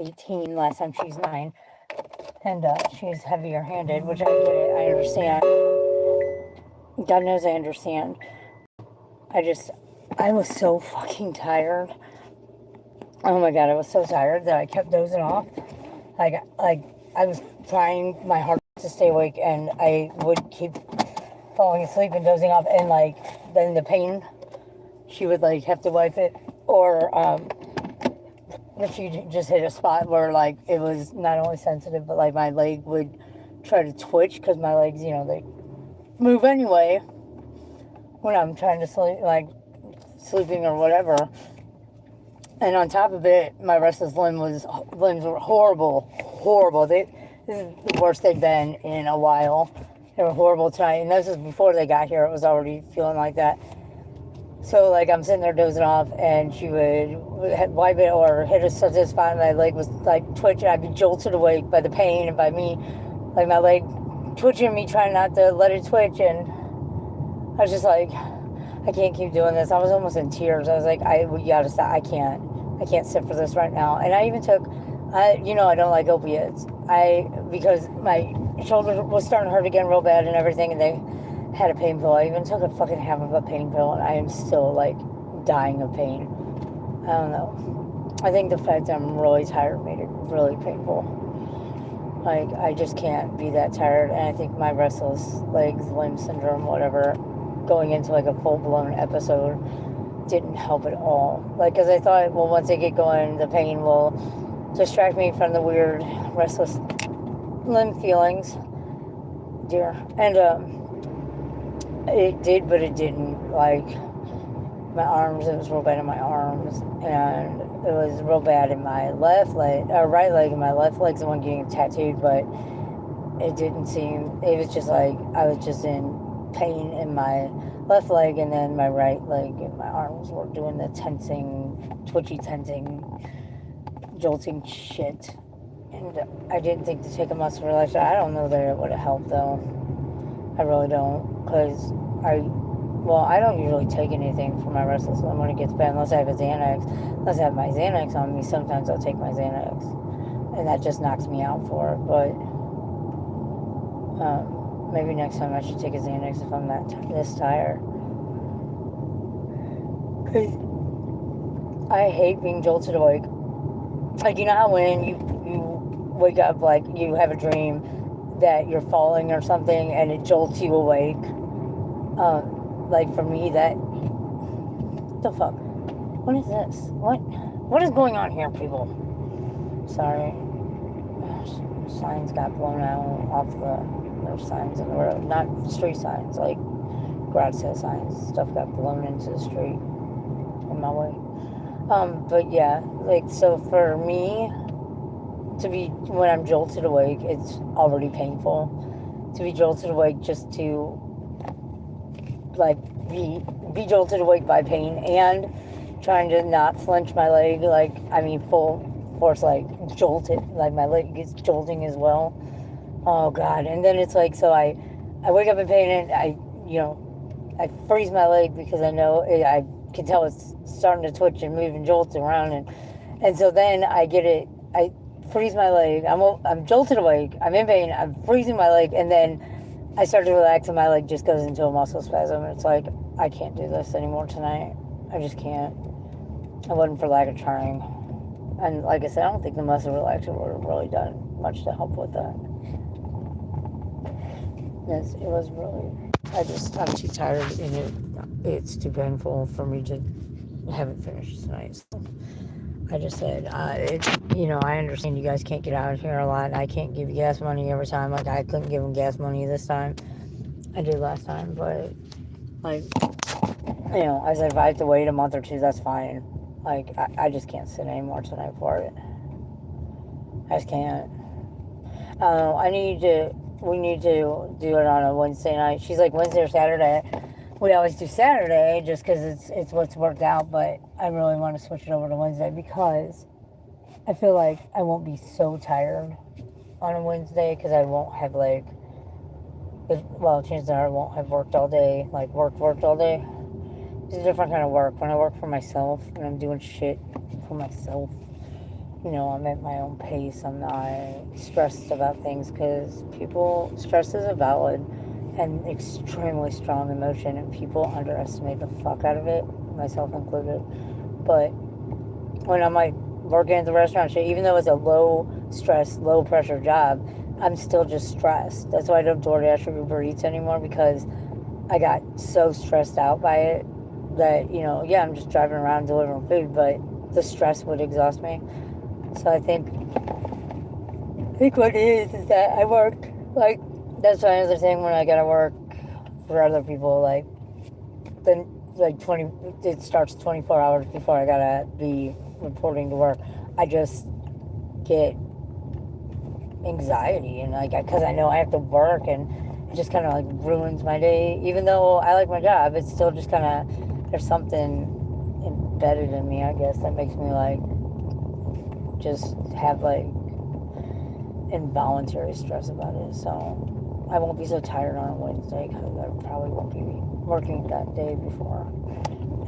18, last time she's 9, and she's heavier handed, which I get it, I understand. God knows I understand. I was so fucking tired. Oh my god, I was so tired that I kept dozing off. Like I was trying my hardest to stay awake, and I would keep falling asleep and dozing off, and like then the pain, she would like have to wipe it, or if she just hit a spot where like it was not only sensitive, but like my leg would try to twitch because my legs, they move anyway when I'm trying to sleep, like sleeping or whatever. And on top of it, my restless limbs were horrible. This is the worst they've been in a while. They were horrible tonight, and this was before they got here. It was already feeling like that. So like I'm sitting there dozing off, and she would wipe it or hit a certain spot, and my leg was like twitching. I'd be jolted awake by the pain and by me, like my leg twitching, me trying not to let it twitch, and I was just like, I can't keep doing this. I was almost in tears. I was like, we gotta stop. I can't sit for this right now. And I even took, I don't like opiates. Because my shoulder was starting to hurt again real bad and everything, and they had a pain pill. I even took a fucking half of a pain pill, and I am still like dying of pain. I don't know. I think the fact that I'm really tired made it really painful. Like, I just can't be that tired, and I think my restless legs, limb syndrome, whatever, going into like a full-blown episode didn't help at all. Like, because I thought, well, once I get going, the pain will distract me from the weird restless limb feelings. Dear. And it did, but it didn't. Like, my arms, it was real bad in my arms, and it was real bad in my left leg, or right leg, and my left leg's the one getting tattooed, but it didn't seem, it was just like, I was just in pain in my left leg, and then my right leg and my arms were doing the twitchy tensing, jolting shit. And I didn't think to take a muscle relaxer. I don't know that it would have helped though. I really don't, because I don't usually take anything for my restless limb when it gets bad, unless I have a Xanax. Unless I have my Xanax on me, sometimes I'll take my Xanax, and that just knocks me out for it. But maybe next time I should take a Xanax if I'm this tired. Because I hate being jolted awake. Like, you know how when you wake up, like, you have a dream that you're falling or something, and it jolts you awake? Like, for me, what the fuck? What is this? What is going on here, people? Sorry. Signs got blown out off there's signs in the road. Not street signs, like garage sale signs. Stuff got blown into the street in my way. But yeah, like, so for me, when I'm jolted awake, it's already painful. To be jolted awake just to, like, be jolted awake by pain and trying to not flinch my leg, like, I mean, full force, like, jolt it, like, my leg gets jolting as well. Oh, God. And then it's like, so I wake up in pain, and I freeze my leg because I know I can tell it's starting to twitch and move and jolt around, and so then I freeze my leg, I'm jolted awake, I'm in pain, I'm freezing my leg, and then I start to relax, and my leg just goes into a muscle spasm. It's like, I can't do this anymore tonight. I just can't. I wasn't for lack of trying. And like I said, I don't think the muscle relaxer would have really done much to help with that. It was really, I'm too tired, and it's too painful for me to have it finished tonight. So I just said, I understand you guys can't get out of here a lot. I can't give you gas money every time. Like, I couldn't give them gas money this time. I did last time, but, like, I said, if I have to wait a month or two, that's fine. Like, I just can't sit anymore tonight for it. I just can't. We need to do it on a Wednesday night. She's like, Wednesday or Saturday. We always do Saturday just because it's what's worked out, but I really want to switch it over to Wednesday because I feel like I won't be so tired on a Wednesday because I won't have, like, chances are I won't have worked all day, like worked all day. It's a different kind of work. When I work for myself and I'm doing shit for myself, you know, I'm at my own pace. I'm not stressed about things because stress is a valid and extremely strong emotion, and people underestimate the fuck out of it, myself included. But when I'm like working at the restaurant shit, even though it's a low stress, low pressure job, I'm still just stressed. That's why I don't DoorDash or Uber Eats anymore, because I got so stressed out by it that, you know, yeah, I'm just driving around delivering food, but the stress would exhaust me. So I think what it is that I work, like, that's why I was saying when I gotta work for other people, like, then, like, it starts 24 hours before I gotta be reporting to work. I just get anxiety, and, like, because I know I have to work, and it just kind of, like, ruins my day. Even though I like my job, it's still just kind of, there's something embedded in me, I guess, that makes me, like, just have, like, involuntary stress about it. So I won't be so tired on a Wednesday because I probably won't be working that day before.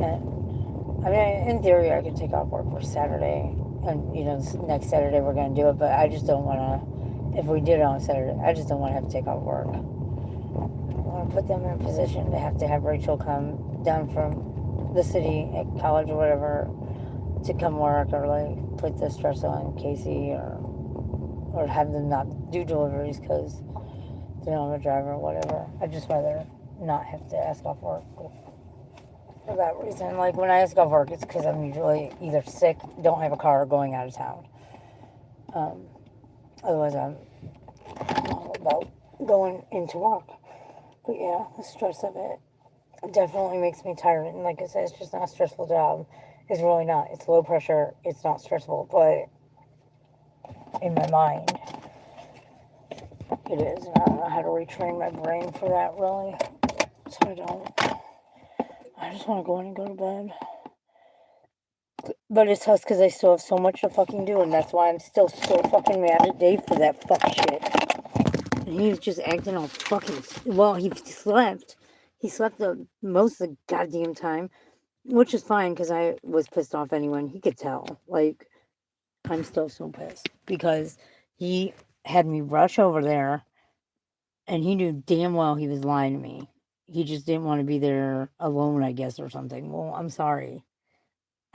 And I mean, in theory, I could take off work for Saturday, and, you know, next Saturday we're going to do it, but I just don't want to, if we did it on Saturday, I just don't want to have to take off work. I want to put them in a position to have Rachel come down from the city at college or whatever to come work, or, like, put the stress on Casey, or have them not do deliveries because they don't have a driver or whatever. I'd just rather not have to ask off work for that reason. Like, when I ask off work, it's because I'm usually either sick, don't have a car, or going out of town. Otherwise, I'm all about going into work. But yeah, the stress of it definitely makes me tired. And like I said, it's just not a stressful job. It's really not. It's low pressure. It's not stressful. But in my mind, it is. And I don't know how to retrain my brain for that, really. So I just want to go in and go to bed. But it's tough because I still have so much to fucking do, and that's why I'm still so fucking mad at Dave for that fuck shit. And he was just acting all fucking... Well, he slept. He slept most of the goddamn time, which is fine because I was pissed off anyway, and he could tell. Like, I'm still so pissed because he had me rush over there, and he knew damn well he was lying to me. He just didn't want to be there alone, I guess, or something. Well, I'm sorry.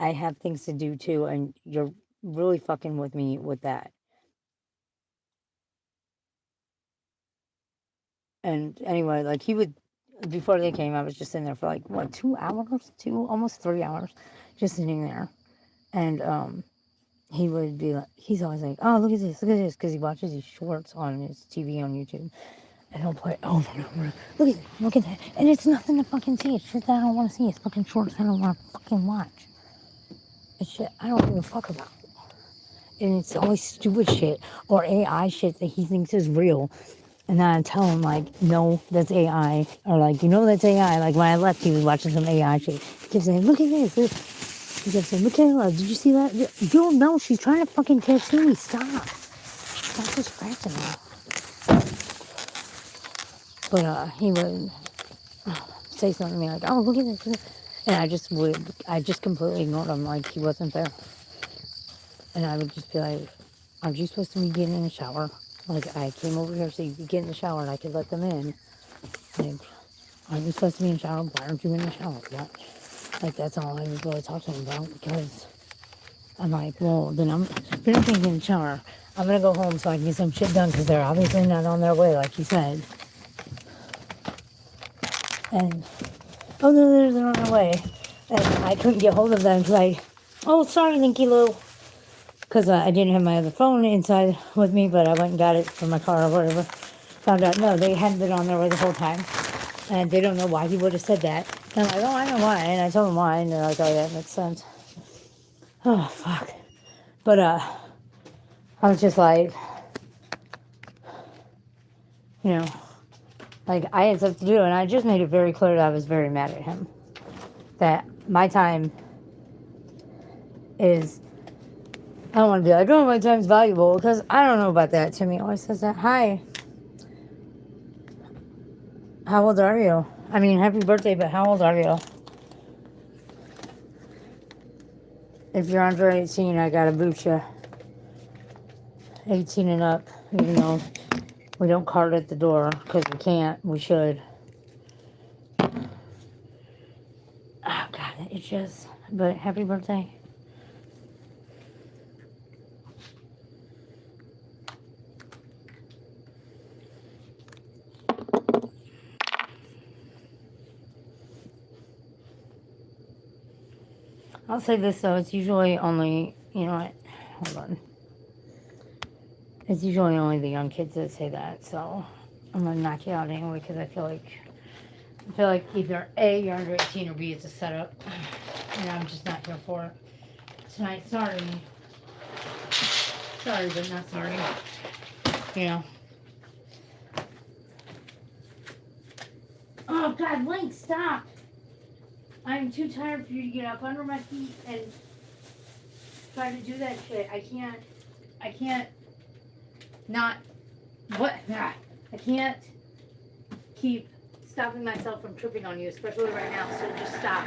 I have things to do too, and you're really fucking with me with that. And anyway, like, he would, before they came, I was just sitting there for like, what, 2 hours? Almost 3 hours, just sitting there. And he would be like, he's always like, oh, look at this, because he watches these shorts on his TV on YouTube. And he'll play over and over. Look at that. And it's nothing to fucking see. It's shit that I don't want to see. It's fucking shorts I don't want to fucking watch. It's shit I don't give a fuck about. And it's always stupid shit or AI shit that he thinks is real. And then I tell him, like, no, that's AI. Or, like, you know that's AI. Like, when I left, he was watching some AI shit. He kept saying, look at this. He kept saying, Michaela, did you see that? You don't know. She's trying to fucking catch me. Stop. Stop distracting me. But he would say something to me like, oh, look at this. And I just completely ignored him like he wasn't there. And I would just be like, aren't you supposed to be getting in the shower? Like, I came over here so you could get in the shower and I could let them in. Like, aren't you supposed to be in the shower? Why aren't you in the shower? What? Like, that's all I was really talking to him about, because I'm like, well, then if you're not going to get in the shower, I'm going to go home so I can get some shit done, because they're obviously not on their way, like you said. And, oh, no, they're on their way. And I couldn't get hold of them because oh, sorry, Linky Lou. Because I didn't have my other phone inside with me, but I went and got it from my car or whatever. Found out, no, they hadn't been on their way the whole time. And they don't know why he would have said that. And I'm like, oh, I know why. And I told them why. And they're like, oh, yeah, that makes sense. Oh, fuck. But, I was just like, you know, like, I had stuff to do. And I just made it very clear that I was very mad at him. That my time is... I don't want to be like, oh, my time's valuable, because I don't know about that. Timmy always says that. Hi. How old are you? I mean, happy birthday, but how old are you? If you're under 18, I gotta boot you. 18 and up, even though we don't card at the door because we can't. We should. Oh, God, it itches. But happy birthday. I'll say this, though. It's usually only, you know what? Hold on. It's usually only the young kids that say that, so I'm going to knock you out anyway because I feel like either A, you're under 18, or B, it's a setup. And I'm just not here for it. Tonight, sorry. Sorry, but not sorry. You know. Oh, God, Link, stop! I'm too tired for you to get up under my feet and try to do that shit. I can't not, what? Ah, I can't keep stopping myself from tripping on you, especially right now, so just stop.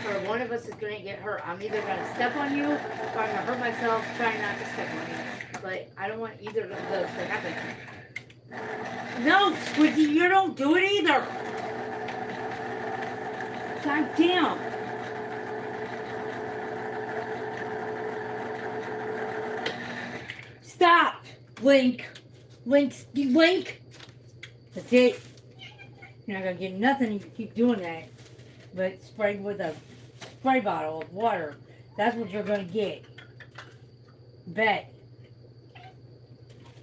Or one of us is going to get hurt. I'm either going to step on you or I'm going to hurt myself trying not to step on you. But I don't want either of those to happen. No, Squidgy, you don't do it either. God damn. Stop, Link. Link. That's it. You're not going to get nothing if you keep doing that. But sprayed with a spray bottle of water. That's what you're going to get. Bet.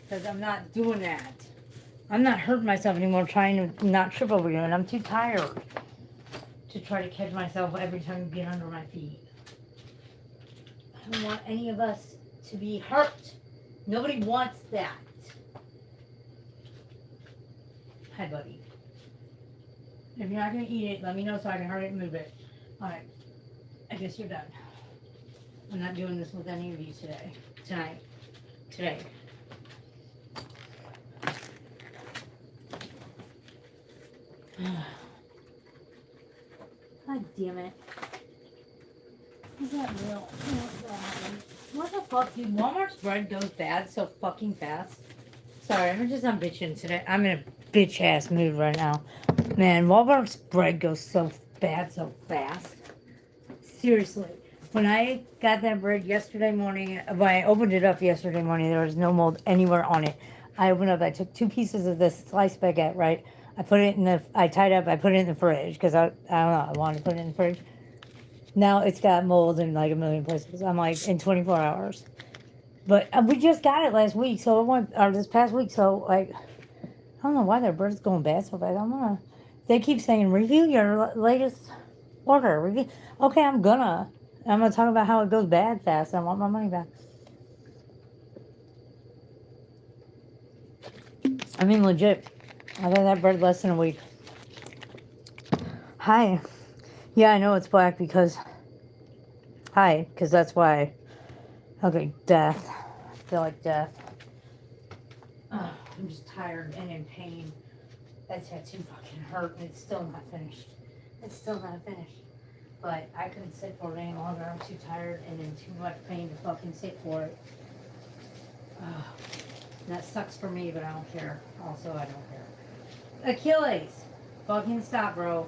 Because I'm not doing that. I'm not hurting myself anymore trying to not trip over you. And I'm too tired to try to catch myself every time you get under my feet. I don't want any of us to be hurt. Nobody wants that. Hi, buddy. If you're not going to eat it, let me know so I can hurry and move it. Alright. I guess you're done. I'm not doing this with any of you today. Today. God damn it. Is that real? What the fuck, dude? Walmart's bread goes bad so fucking fast. Sorry, I'm bitching today. I'm in a bitch ass mood right now. Man, Walmart's bread goes so bad so fast. Seriously. When I got that bread yesterday morning, when I opened it up yesterday morning, there was no mold anywhere on it. I opened up, I took 2 pieces of this sliced baguette, right? I put it in I tied up, I put it in the fridge because I don't know, I wanted to put it in the fridge. Now it's got mold in like a million places. I'm like, in 24 hours. But we just got it last week, so it went, or this past week, so like, I don't know why their bread's going bad so bad. I don't know. They keep saying, review your latest order. Review. Okay, I'm gonna talk about how it goes bad fast. I want my money back. I mean, legit. I've had that bread less than a week. Hi. Yeah, I know it's black because... Hi, because that's why. Okay, death. I feel like death. Ugh, I'm just tired and in pain. That tattoo fucking hurt and it's still not finished. But I couldn't sit for it any longer. I'm too tired and in too much pain to fucking sit for it. Ugh. That sucks for me, but I don't care. Also, I don't care. Achilles! Fucking stop, bro.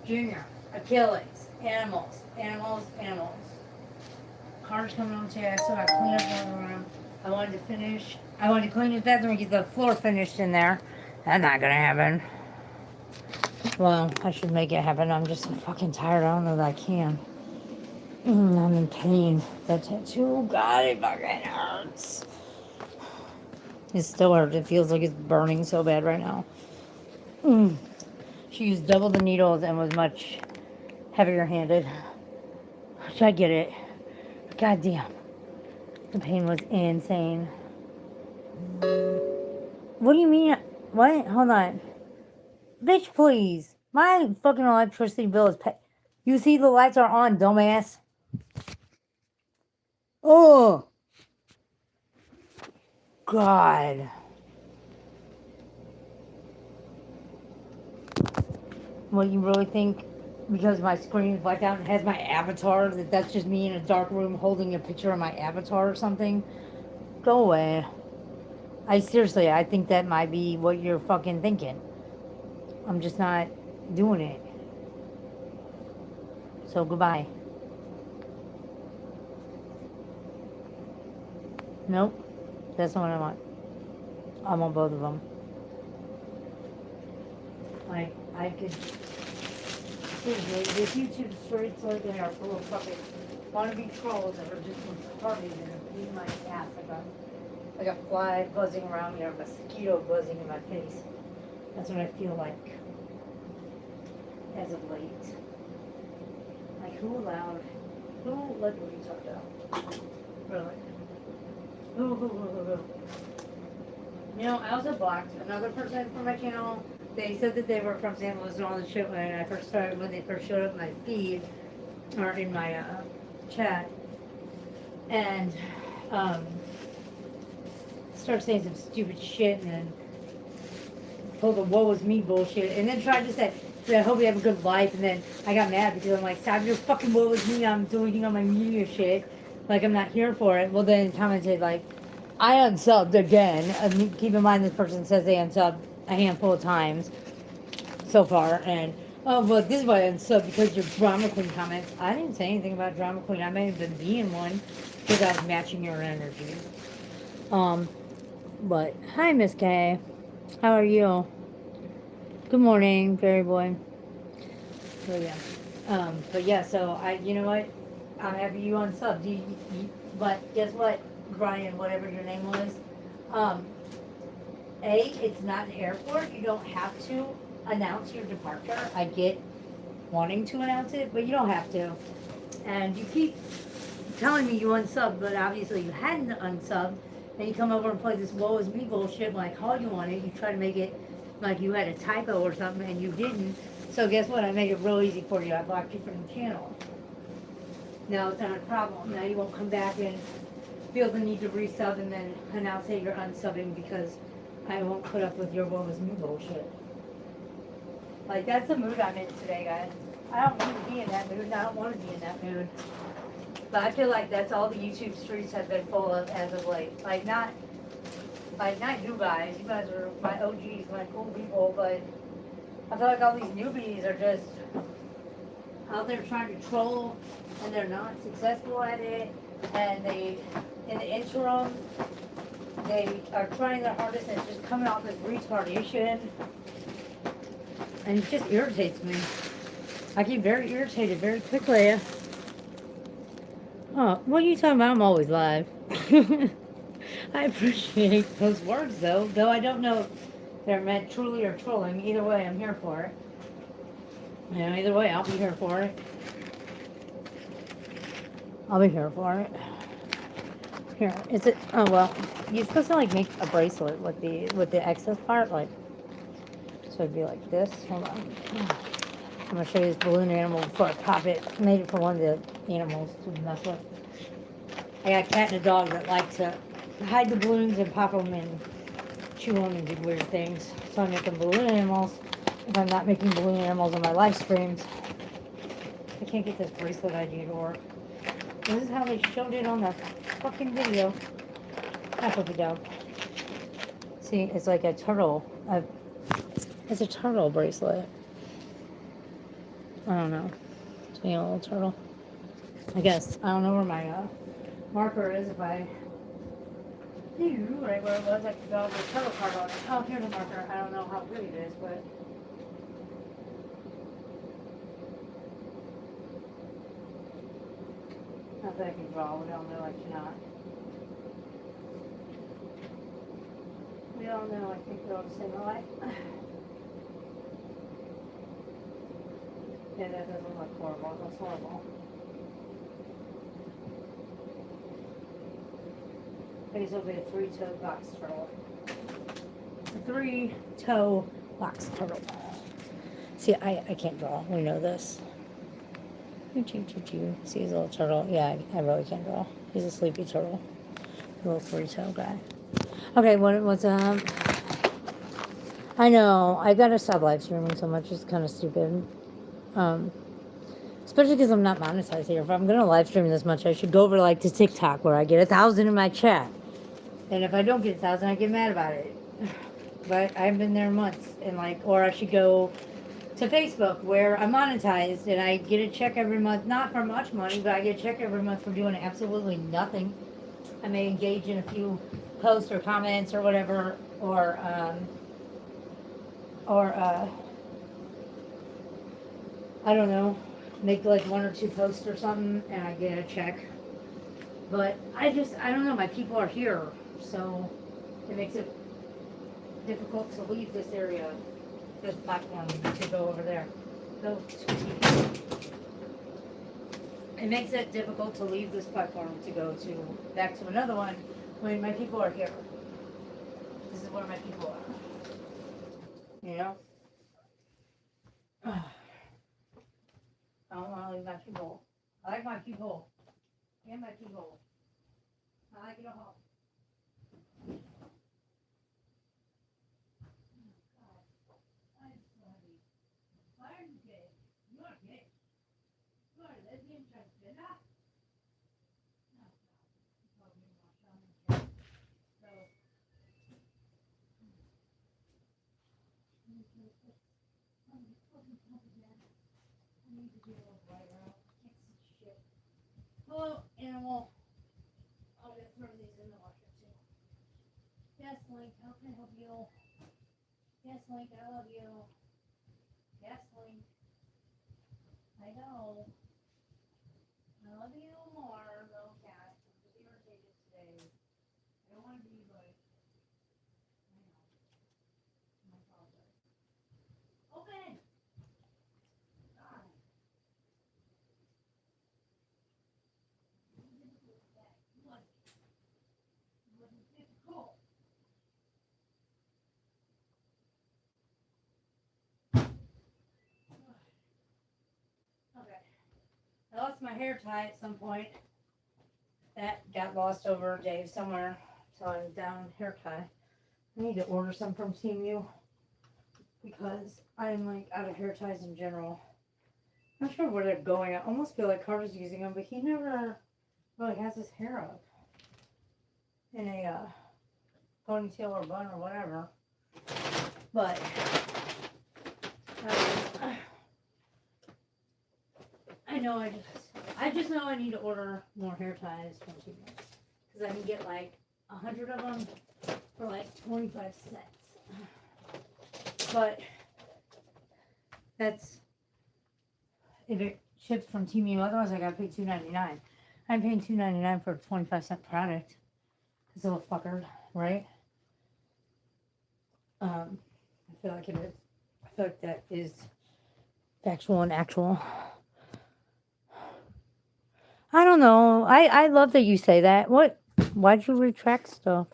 Junior. Achilles. Animals. Car's coming on today, so I clean up one room. I wanted to clean his bathroom and get the floor finished in there. That's not gonna happen. Well, I should make it happen. I'm just so fucking tired. I don't know that I can. I'm in pain. That tattoo, God, it fucking hurts. It still hurts. It feels like it's burning so bad right now. She used double the needles and was much heavier handed. So I get it. God damn. The pain was insane. What do you mean? What? Hold on. Bitch, please. My fucking electricity bill is You see the lights are on, dumbass. Oh. God. What, you really think because my screen is blacked out and has my avatar, that's just me in a dark room holding a picture of my avatar or something. Go away. I think that might be what you're fucking thinking. I'm just not doing it. So goodbye. Nope. That's not what I want. I want both of them. Like, I could... Seriously, the YouTube streets lately are full of fucking wannabe trolls that are just retarded and beating my ass like a fly buzzing around me or a mosquito buzzing in my face. That's what I feel like as of late. Like, who let me talk about? Really? Who? You know, I also blocked another person from my channel. They said that they were from San Luis and all this shit when they first showed up in my feed or in my chat, and started saying some stupid shit and then pulled the woe is me bullshit and then tried to say, I hope you have a good life, and then I got mad because I'm like, stop your fucking woe is me, I'm doing on my media shit, like I'm not here for it. Well, then commented like, I unsubbed again. Keep in mind this person says they unsubbed a handful of times so far, and oh, well, this is why I unsubbed, because your drama queen comments. I didn't say anything about drama queen. I may have been being one because I was matching your energy. But hi, Miss K. How are you? Good morning, Fairy Boy. So yeah. So you know what? I'm happy you unsubbed. But guess what, Brian, whatever your name was, it's not an airport. You don't have to announce your departure. I get wanting to announce it, but you don't have to. And you keep telling me you unsubbed, but obviously you hadn't unsubbed. And you come over and play this woe is me bullshit when I call you on it. You try to make it like you had a typo or something, and you didn't. So guess what? I made it real easy for you. I blocked you from the channel. Now it's not a problem. Now you won't come back and feel the need to resub and then announce that you're unsubbing because I won't put up with your woe is me bullshit. Like, that's the mood I'm in today, guys. I don't need to be in that mood, and I don't want to be in that mood. But I feel like that's all the YouTube streets have been full of as of late. Like, not you guys. You guys are my OGs, my cool people, but I feel like all these newbies are just out there trying to troll, and they're not successful at it, and in the interim, they are trying their hardest and it's just coming off as retardation, and it just irritates me. I get very irritated very quickly. Oh, what are you talking about? I'm always live. I appreciate those words, though I don't know if they're meant truly or trolling. Either way, I'm here for it. You know, either way, I'll be here for it. I'll be here for it. Here, is it? Oh well, you're supposed to like make a bracelet with the excess part, like, so it'd be like this. Hold on, I'm gonna show you this balloon animal before I pop it. I made it for one of the animals to mess with. I got a cat and a dog that like to hide the balloons and pop them and chew them and do weird things. So I'm making balloon animals. If I'm not making balloon animals on my live streams, I can't get this bracelet idea to work. This is how they showed it on the fucking video. That's what we do. See, it's like a turtle. It's a turtle bracelet. I don't know. It's being a little turtle. I guess. I don't know where my marker is. If I knew right where it was, I could draw the turtle card on it. Oh, here's a marker. I don't know how big it is, but... not that I can draw. We all know I cannot. We all know I think they're all the same light. Yeah, that doesn't look horrible. That's horrible. Okay, so it'll be a three-toe box turtle. A three-toe box turtle. See, I can't draw. We know this. See his little turtle. Yeah, I really can't draw. He's a sleepy turtle. Little three-toe guy. Okay, what's I know, I gotta stop live streaming so much. It's kind of stupid. Especially because I'm not monetized here. If I'm going to live stream this much, I should go over like to TikTok where I get 1,000 in my chat. And if I don't get 1,000, I get mad about it. But I've been there months. And like, or I should go to Facebook where I'm monetized and I get a check every month. Not for much money, but I get a check every month for doing absolutely nothing. I may engage in a few posts or comments or whatever, or I don't know, make like 1 or 2 posts or something, and I get a check. But I don't know, my people are here, so it makes it difficult to leave this area, this platform, to go over there. Go to It makes it difficult to leave this platform to go to back to another one when my people are here. This is where my people are. You know? I don't want to leave my people. I like my people. And my people. I like it all. I'm sorry. Why are you gay? You are gay. You are a lesbian transgender? No, no. So, I need to do a little brighter. I can't see shit. Hello, animal. I'll just throw these in the washer too. Yes, Link, how can I help you? Yes, Link, I love you. Yes, Link. I know. I love you more, little cat. I'm just irritated today. I don't want to be, but I know. My apologize. Open! God. It wasn't difficult. Okay. I lost my hair tie at some point. That got lost over Dave somewhere. So I'm down hair tie. I need to order some from Temu because I'm like out of hair ties in general. I'm not sure where they're going. I almost feel like Carter's using them, but he never really has his hair up in a ponytail or bun or whatever. But I know I just know I need to order more hair ties from Temu because I can get like 100 of them for like 25 cents. But that's if it ships from Temu. Otherwise, I gotta pay $2.99. I'm paying $2.99 for a 25-cent product. This little fucker, right? I feel like it is. I feel like that is factual and actual. I don't know. I love that you say that. Why'd you retract stuff?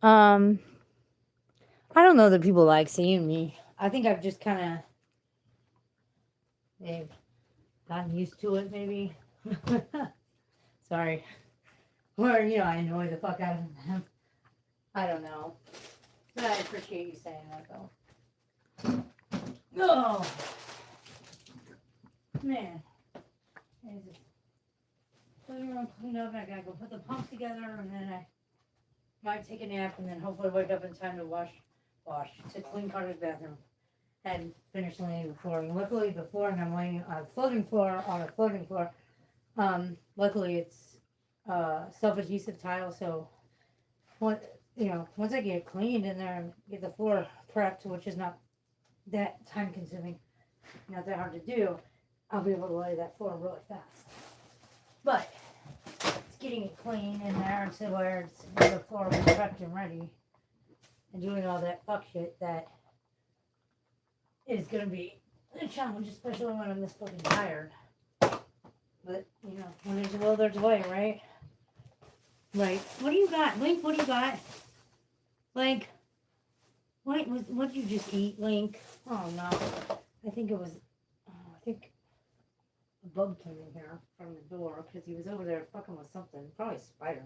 I don't know that people like seeing me. I think I've just kind of gotten used to it, maybe. Sorry. Or, I annoy the fuck out of them. I don't know. But I appreciate you saying that, though. Oh! Man. Living room clean up, and I gotta go put the pump together, and then I might take a nap, and then hopefully wake up in time to to clean Carter's bathroom and finish laying the flooring. Luckily, the flooring I'm laying on a floating floor. Luckily it's self-adhesive tile, so once I get it cleaned in there and get the floor prepped, which is not that time consuming, not that hard to do, I'll be able to lay that floor really fast. But it's getting it clean in there to where the floor will be prepped and ready, and doing all that fuck shit that is gonna be a challenge, especially when I'm this fucking tired. But when there's a will, there's a way, right? Right. What do you got, Link? What do you got, Link? What did you just eat, Link? Oh no, I think a bug came in here from the door because he was over there fucking with something. Probably a spider.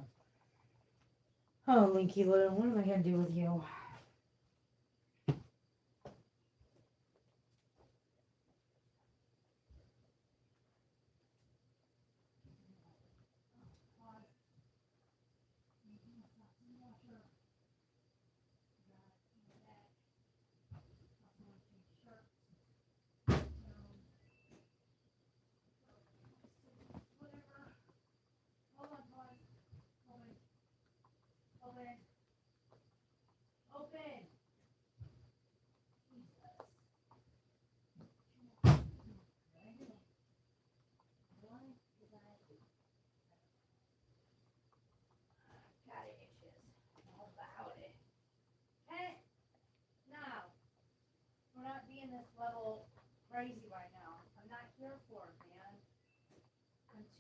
Oh, Linky Lou, what am I gonna do with you?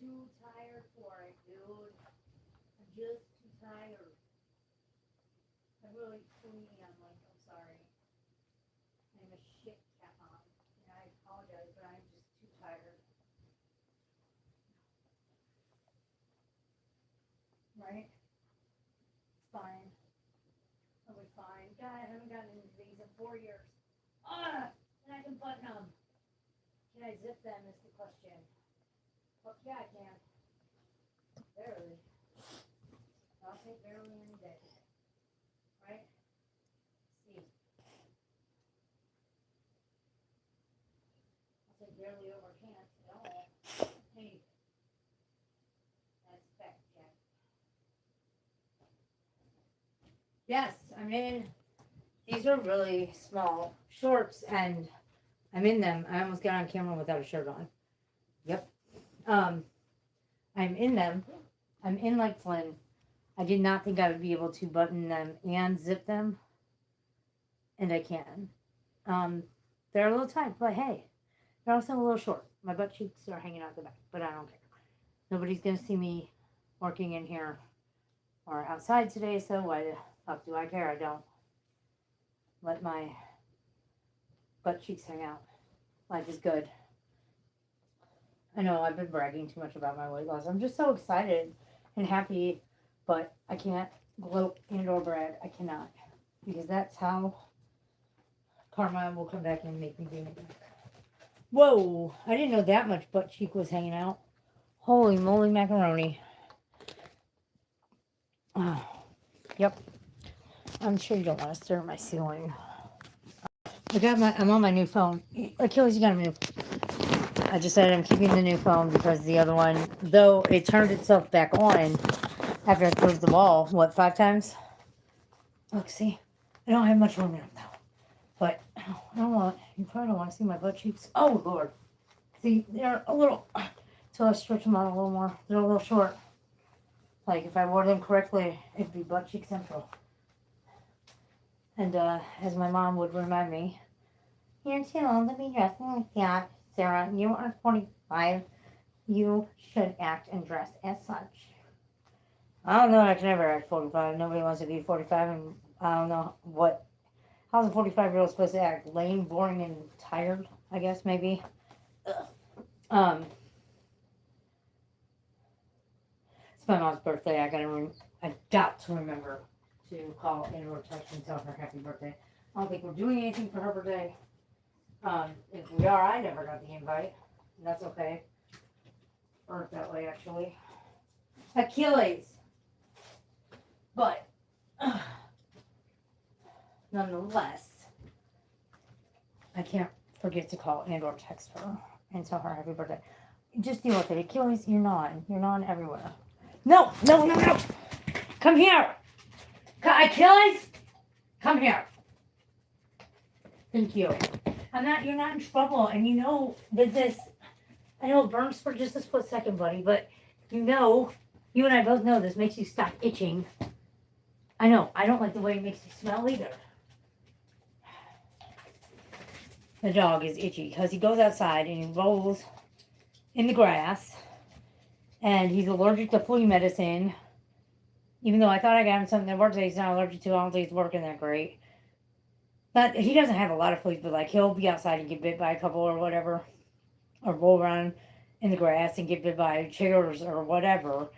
too tired for it, dude. I'm just too tired. I really am like, I'm sorry. I'm a shit cat mom. And I apologize, but I'm just too tired. Right? It's fine. I'll be fine. God, I haven't gotten into these in 4 years. Ah! And I can button them. Can I zip them is the question. Fuck yeah, I can. Barely. I'll take barely any day. Right? See. I'll take barely over can't at all. Hey. That's fact check. Yes, I'm in. These are really small shorts and I'm in them. I almost got on camera without a shirt on. Yep. I'm in them. I'm in like Flynn. I did not think I would be able to button them and zip them. And I can. They're a little tight, but hey, they're also a little short. My butt cheeks are hanging out the back, but I don't care. Nobody's going to see me working in here or outside today, so why the fuck do I care? I don't let my butt cheeks hang out. Life is good. I know I've been bragging too much about my weight loss. I'm just so excited and happy, but I can't gloat and or brag. I cannot. Because that's how karma will come back and make me do it. Whoa! I didn't know that much butt cheek was hanging out. Holy moly macaroni. Oh, yep. I'm sure you don't want to stare at my ceiling. I'm on my new phone. Achilles, you got a new phone. I decided I'm keeping the new phone because the other one, though it turned itself back on after I closed the wall, 5 times? Look, see? I don't have much room in them, though. But you probably don't want to see my butt cheeks. Oh, Lord. See, they're a little, until I stretch them out a little more, they're a little short. Like, if I wore them correctly, it'd be butt cheek central. And, as my mom would remind me, you're too old to be dressing like that, Sarah. You are 45. You should act and dress as such. I don't know. I can never act 45. Nobody wants to be 45, and I don't know how's a 45-year-old supposed to act? Lame, boring, and tired, I guess, maybe. Ugh. It's my mom's birthday. I got to remember to call in or text and tell her happy birthday. I don't think we're doing anything for her birthday. If we are, I never got the invite. And that's okay. Or that way, actually. Achilles. But, nonetheless, I can't forget to call and or text her and tell her happy birthday. Just deal with it. Achilles, you're gnawing everywhere. No. Come here. Achilles, come here. Thank you. You're not in trouble, and you know that this, I know it burns for just a split second, buddy, but you and I both know this makes you stop itching. I know, I don't like the way it makes you smell either. The dog is itchy because he goes outside and he rolls in the grass, and he's allergic to flea medicine. Even though I thought I got him something that works that he's not allergic to, I don't think it's working that great. But he doesn't have a lot of fleas, but like he'll be outside and get bit by a couple or whatever, or roll around in the grass and get bit by chairs or whatever,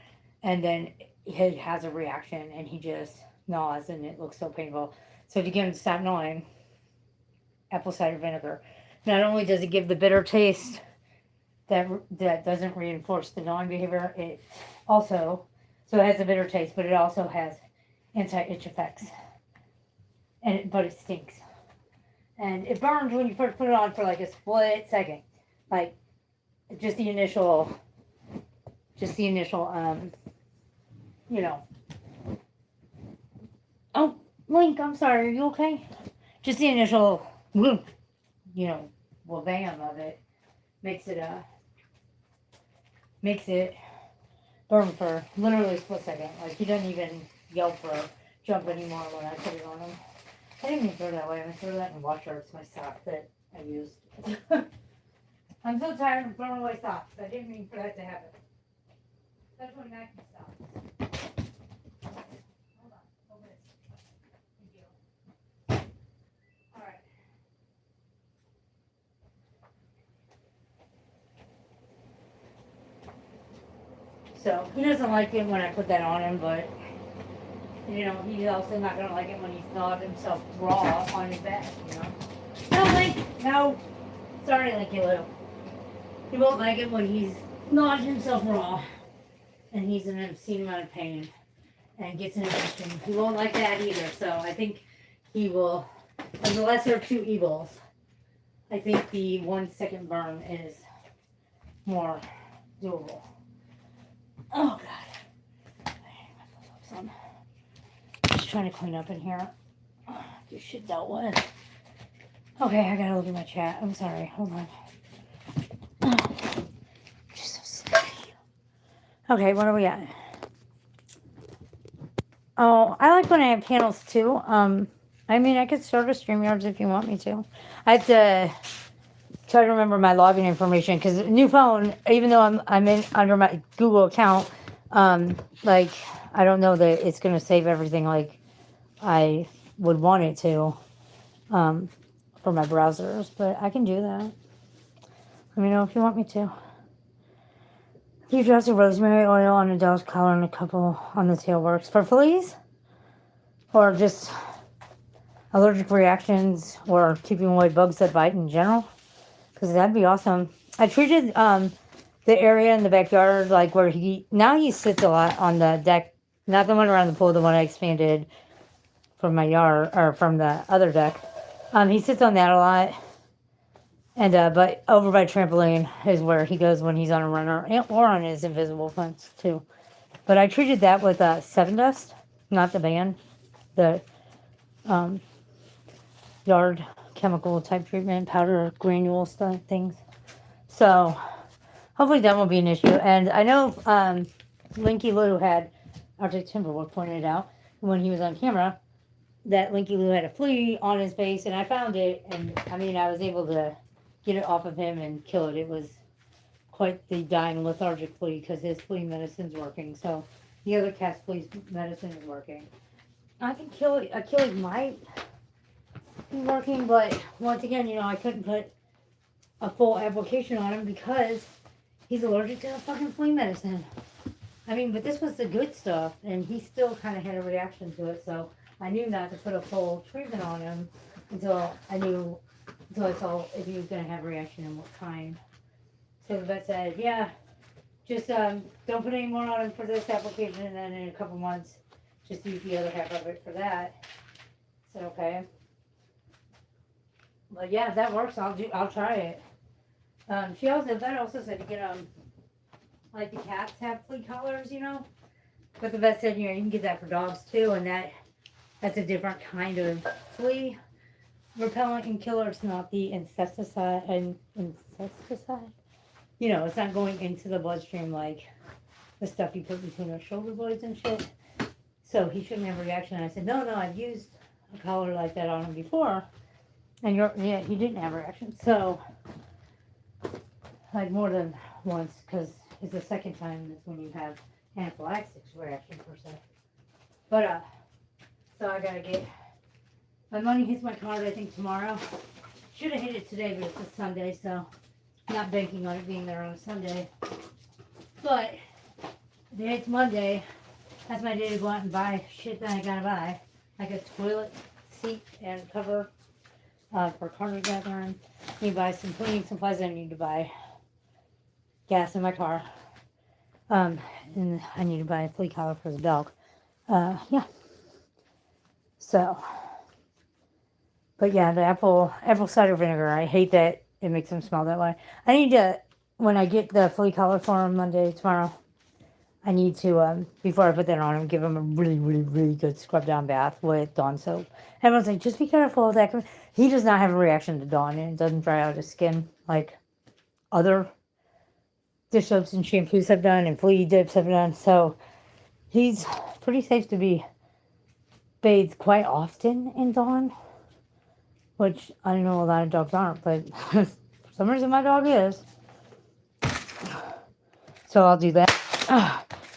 and then he has a reaction and he just gnaws and it looks so painful. So to get him to stop gnawing, apple cider vinegar. Not only does it give the bitter taste that doesn't reinforce the gnawing behavior, it also, so it has a bitter taste, but it also has anti-itch effects. But it stinks. And it burns when you first put it on for like a split second. Like, just the initial, Oh, Link, I'm sorry, are you okay? Just the initial, bam of it makes it burn for literally a split second. Like, he doesn't even yelp or jump anymore when I put it on him. I didn't even throw that away. I threw that in the washer. It's my sock that I used. I'm so tired of throwing away socks. I didn't mean for that to happen. That's when vacuum stops. Hold on. Open it. Thank you. Alright. So, he doesn't like it when I put that on him, but, you know, he's also not going to like it when he's gnawed himself raw on his back, you know? No, Link! No! Sorry, Linky Lou. He won't like it when he's gnawed himself raw and he's in an obscene amount of pain and gets an infection. He won't like that either, so I think he will, of the lesser of two evils, I think the 1 second burn is more doable. Oh, God. I'm just trying to clean up in here. Get shit dealt with. Okay, I gotta look at my chat. I'm sorry. Hold on. Just so sleepy. Okay, what are we at? Oh, I like when I have panels too. I mean, I could start a StreamYards if you want me to. I have to try to remember my login information because new phone, even though I'm in under my Google account, like I don't know that it's gonna save everything like I would want it to, for my browsers, but I can do that. Let me know if you want me to. A few drops of rosemary oil on a dog's collar and a couple on the tail works for fleas, or just allergic reactions, or keeping away bugs that bite in general. Because that'd be awesome. I treated the area in the backyard, like where now he sits a lot on the deck, not the one around the pool, the one I expanded from my yard, or from the other deck. He sits on that a lot. And but over by trampoline is where he goes when he's on a runner, or on his invisible fence too. But I treated that with Seven Dust, not the band, the yard chemical type treatment, powder granule stuff things. So hopefully that won't be an issue. And I know Linky Lou had Arctic Timberwolf pointed out when he was on camera that Linky Lou had a flea on his face, and I found it, and I mean I was able to get it off of him and kill it. It was quite the dying lethargic flea because his flea medicine's working. So the other cat's flea medicine is working. I think Achilles might be working, but once again, you know, I couldn't put a full application on him because he's allergic to the fucking flea medicine. I mean, but this was the good stuff, and he still kind of had a reaction to it. So I knew not to put a full treatment on him until I saw if he was going to have a reaction and what kind. So the vet said, yeah, just don't put any more on him for this application, and then in a couple months, just use the other half of it for that. I said, okay. But yeah, if that works, I'll try it. The vet also said to get like the cats have flea collars, you know. But the vet said, you know, you can get that for dogs too, and that's a different kind of flea repellent and killer. It's not the insecticide. You know, it's not going into the bloodstream like the stuff you put between our shoulder blades and shit. So he shouldn't have a reaction. And I said, no, I've used a collar like that on him before, and he didn't have a reaction. So like more than once, because it's the second time that's when you have anaphylaxis reaction per se. But so I gotta get my money hits my card, I think, tomorrow. Should have hit it today, but it's a Sunday, so not banking on it being there on a Sunday. But today it's Monday. That's my day to go out and buy shit that I gotta buy, like a toilet seat and cover for Carter's bathroom. I need to buy some cleaning supplies. I need to buy gas in my car, and I need to buy a flea collar for the dog. Yeah. So. But yeah, the apple cider vinegar, I hate that it makes them smell that way. I need to, when I get the flea collar for him tomorrow, I need to, before I put that on him, give him a really, really, really good scrub down bath with Dawn soap. Everyone's like, just be careful of that. He does not have a reaction to Dawn, and it doesn't dry out his skin like other dish soaps and shampoos have done, and flea dips have done. So he's pretty safe to be bathed quite often in Dawn. Which I know a lot of dogs aren't, but for some reason my dog is. So I'll do that.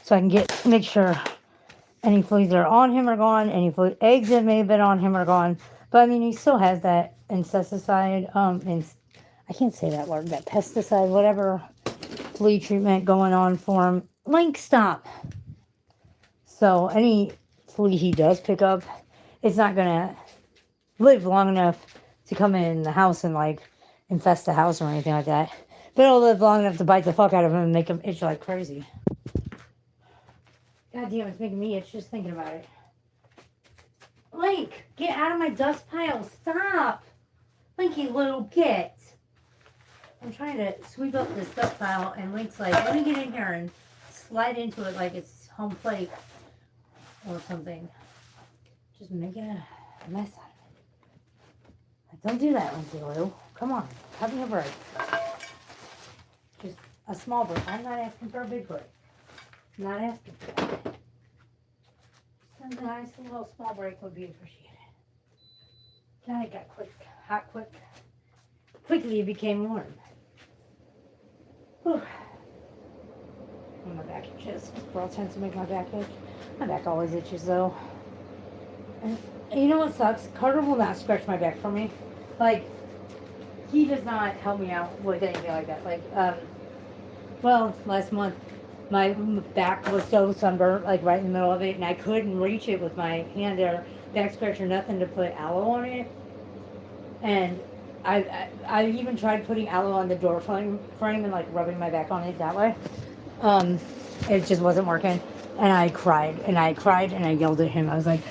so I can make sure any fleas that are on him are gone, any eggs that may have been on him are gone. But I mean, he still has that insecticide, and I can't say that word, that pesticide, whatever flea treatment going on for him. Link, stop. So any flea he does pick up, it's not gonna live long enough to come in the house and like infest the house or anything like that. But it'll live long enough to bite the fuck out of him and make him itch like crazy. God damn, it's making me itch just thinking about it. Link, get out of my dust pile. Stop. Linky little git. I'm trying to sweep up this dust pile and Link's like, let me get in here and slide into it like it's home plate or something. Just making a mess out of it. Like, don't do that, Linky Lou. Come on, have me a break. Just a small break. I'm not asking for a big break. I'm not asking for that. Just a nice little small break would be appreciated. God, it got hot quick. Quickly it became warm. Whew. And my back itches. Girl tends to make my back itch. My back always itches though. And you know what sucks? Carter will not scratch my back for me. Like, he does not help me out with anything like that. Like, well, last month, my back was so sunburnt, like right in the middle of it, and I couldn't reach it with my hand or back scratcher, nothing to put aloe on it. And I even tried putting aloe on the door frame and like rubbing my back on it that way. It just wasn't working. And I cried and I yelled at him. I was like,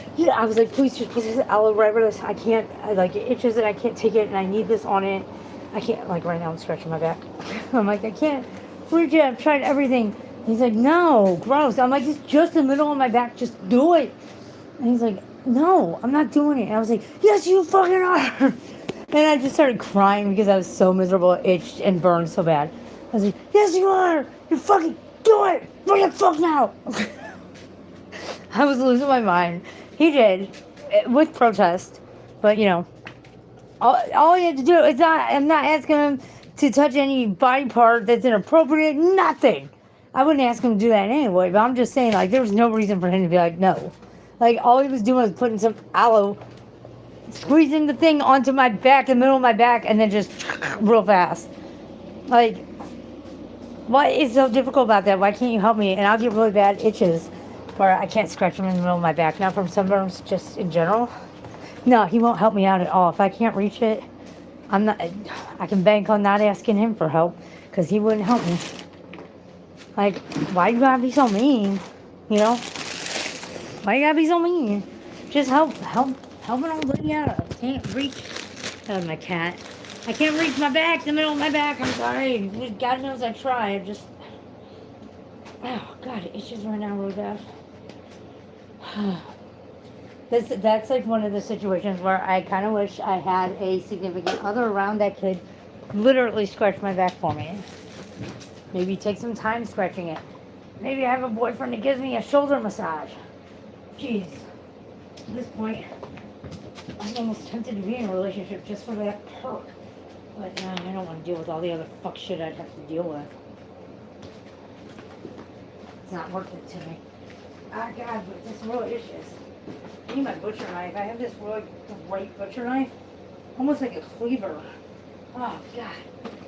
please just put this aloe right where this. I can't, like, it itches and I can't take it and I need this on it. I can't, like, right now I'm scratching my back. I'm like, I can't reach it. I've tried everything. He's like, no, gross. I'm like, it's just the middle of my back. Just do it. And he's like, no, I'm not doing it. And I was like, yes, you fucking are. And I just started crying because I was so miserable, itched and burned so bad. I was like, yes, you are. You fucking do it. What the fuck now? I was losing my mind. He did, with protest. But, you know, all he had to do, I'm not asking him to touch any body part that's inappropriate. Nothing. I wouldn't ask him to do that anyway, but I'm just saying, like, there was no reason for him to be like, no. Like, all he was doing was putting some aloe, squeezing the thing onto my back, the middle of my back, and then just real fast. Like, what is so difficult about that? Why can't you help me? And I'll get really bad itches where I can't scratch them in the middle of my back. Not from sunburns, just in general. No, he won't help me out at all. If I can't reach it, I can bank on not asking him for help because he wouldn't help me. Like, why you gotta be so mean? You know? Why you gotta be so mean? Just help an old lady out. I can't reach. That was my cat. I can't reach my back, the middle of my back. I'm sorry. God knows I try. Oh, God, it itches right now really bad. That's like one of the situations where I kind of wish I had a significant other around that could literally scratch my back for me. Maybe take some time scratching it. Maybe I have a boyfriend that gives me a shoulder massage. Jeez. At this point, I'm almost tempted to be in a relationship just for that perk. But I don't want to deal with all the other fuck shit I'd have to deal with. It's not worth it to me. Ah, God, but this really itches. I need my butcher knife. I have this really great butcher knife. Almost like a cleaver. Oh, God.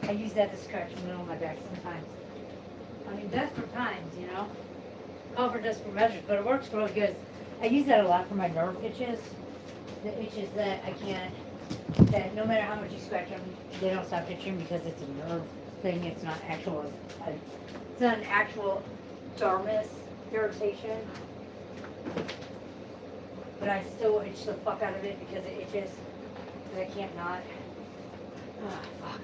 I use that to scratch the middle of my back sometimes. I mean, desperate times, you know? Call for desperate measures, but it works really good. I use that a lot for my nerve itches. The itches that I can't, that no matter how much you scratch them, they don't stop itching because it's a nerve thing. It's not actual, it's not an actual dermis irritation. But I still itch the fuck out of it because it itches. And I can't not. Oh, fuck.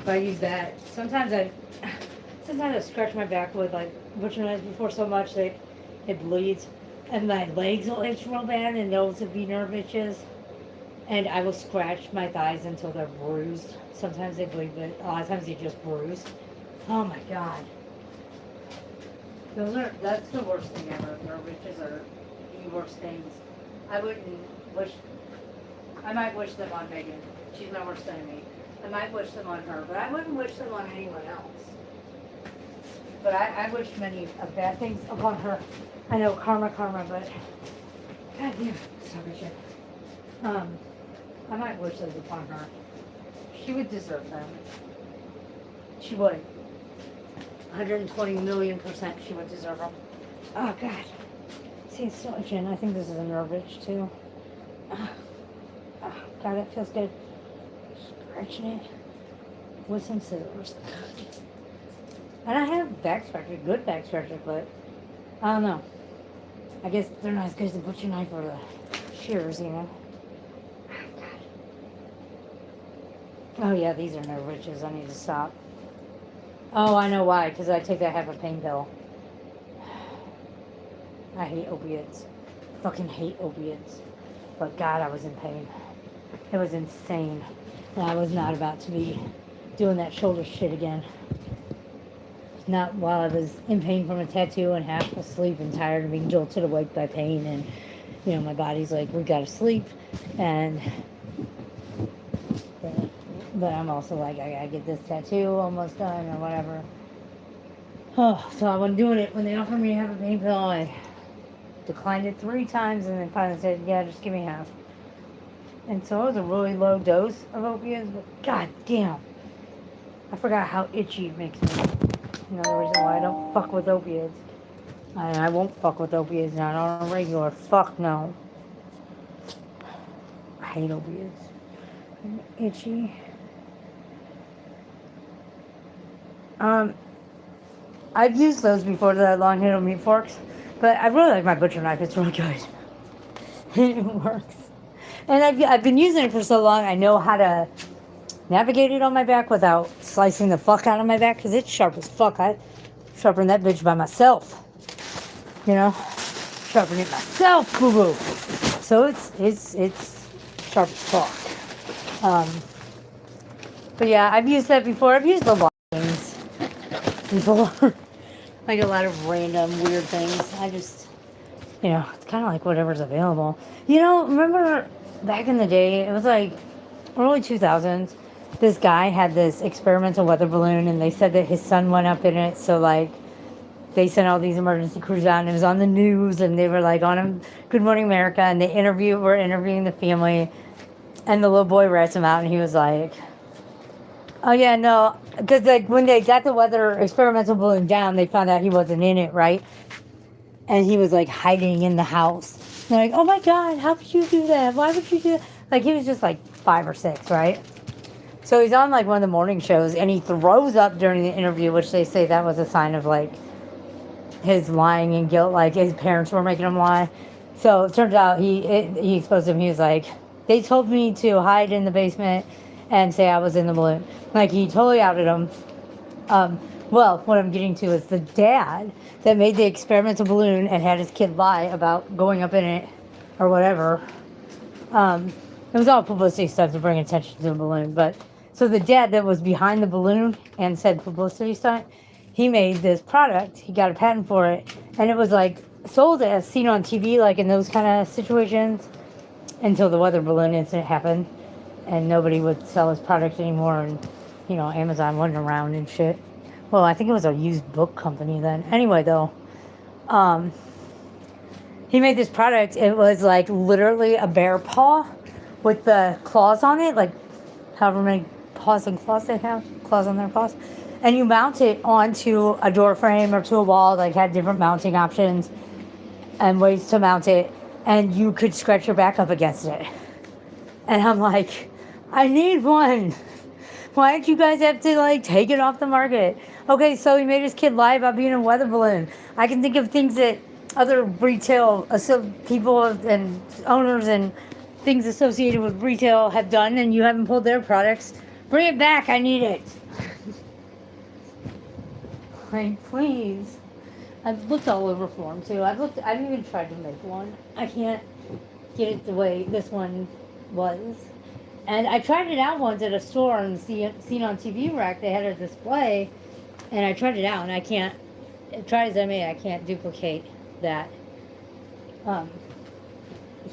But I use that. Sometimes I scratch my back with like butcher knives before so much that it bleeds. And my legs will itch real bad and those will be nerve itches. And I will scratch my thighs until they're bruised. Sometimes they bleed, but a lot of times they just bruise. Oh my God. That's the worst thing ever. Nerve itches are the worst things. I might wish them on Megan. She's my worst enemy. I might wish them on her, but I wouldn't wish them on anyone else. But I wish many of bad things upon her. I know karma, but God damn, sorry shit. I might wish those upon her. She would deserve them. She would. 120,000,000% she would deserve them. Oh God. See, it's so itching. I think this is a nerve itch too. Oh, God, it feels good. Scratching it with some scissors. And I have back scratchers, good back scratchers, but I don't know. I guess they're not as good as the butcher knife or the shears, you know. Oh yeah, these are nerve itches. I need to stop. Oh, I know why. Because I take that half a pain pill. I hate opiates. Fucking hate opiates. But God, I was in pain. It was insane. And I was not about to be doing that shoulder shit again. Not while I was in pain from a tattoo and half asleep and tired and being jolted awake by pain. And, you know, my body's like, we gotta sleep. And... But I'm also like, I gotta get this tattoo almost done or whatever. Oh, so I wasn't doing it. When they offered me to have a pain pill, I declined it 3 times and then finally said, yeah, just give me half. And so it was a really low dose of opiates, but god damn. I forgot how itchy it makes me. Another reason why I don't fuck with opiates. I won't fuck with opiates, not on a regular. Fuck no. I hate opiates. I'm itchy. I've used those before, the long handle meat forks, but I really like my butcher knife. It's really good. It works. And I've been using it for so long, I know how to navigate it on my back without slicing the fuck out of my back, because it's sharp as fuck. I sharpened that bitch by myself. You know? Sharpened it myself, boo-boo. So it's sharp as fuck. But yeah, I've used that before. I've used the long things before. Like a lot of random weird things. I just, you know, it's kind of like whatever's available. You know, remember back in the day, it was like early 2000s, this guy had this experimental weather balloon and they said that his son went up in it. So like they sent all these emergency crews out and it was on the news and they were like on Good Morning America and they were interviewing the family and the little boy rats him out and he was like, oh yeah, no, because like when they got the weather experimental balloon down, they found out he wasn't in it, right? And he was like hiding in the house. And they're like, oh my God, how could you do that? Why would you do that? Like he was just like 5 or 6, right? So he's on like one of the morning shows and he throws up during the interview, which they say that was a sign of like his lying and guilt, like his parents were making him lie. So it turns out he exposed him. He was like, they told me to hide in the basement and say I was in the balloon. Like, he totally outed him. Well, what I'm getting to is the dad that made the experimental balloon and had his kid lie about going up in it or whatever. It was all publicity stuff to bring attention to the balloon. But so the dad that was behind the balloon and said publicity stunt, he made this product. He got a patent for it. And it was like sold as seen on TV, like in those kind of situations, until the weather balloon incident happened. And nobody would sell his product anymore, and, you know, Amazon wasn't around and shit. Well, I think it was a used book company then. Anyway, though, he made this product. It was, like, literally a bear paw with the claws on it, like, however many paws and claws they have, claws on their paws. And you mount it onto a door frame or to a wall, like, had different mounting options and ways to mount it, and you could scratch your back up against it. And I'm like, I need one. Why did you guys have to, like, take it off the market? Okay, so he made his kid lie about being a weather balloon. I can think of things that other retail people and owners and things associated with retail have done, and you haven't pulled their products. Bring it back. I need it. Like, please. I've looked all over for them, too. I've even tried to make one. I can't get it the way this one was. And I tried it out once at a store on the Seen on TV rack. They had a display, and I tried it out, and I can't, try as I may, I can't duplicate that. I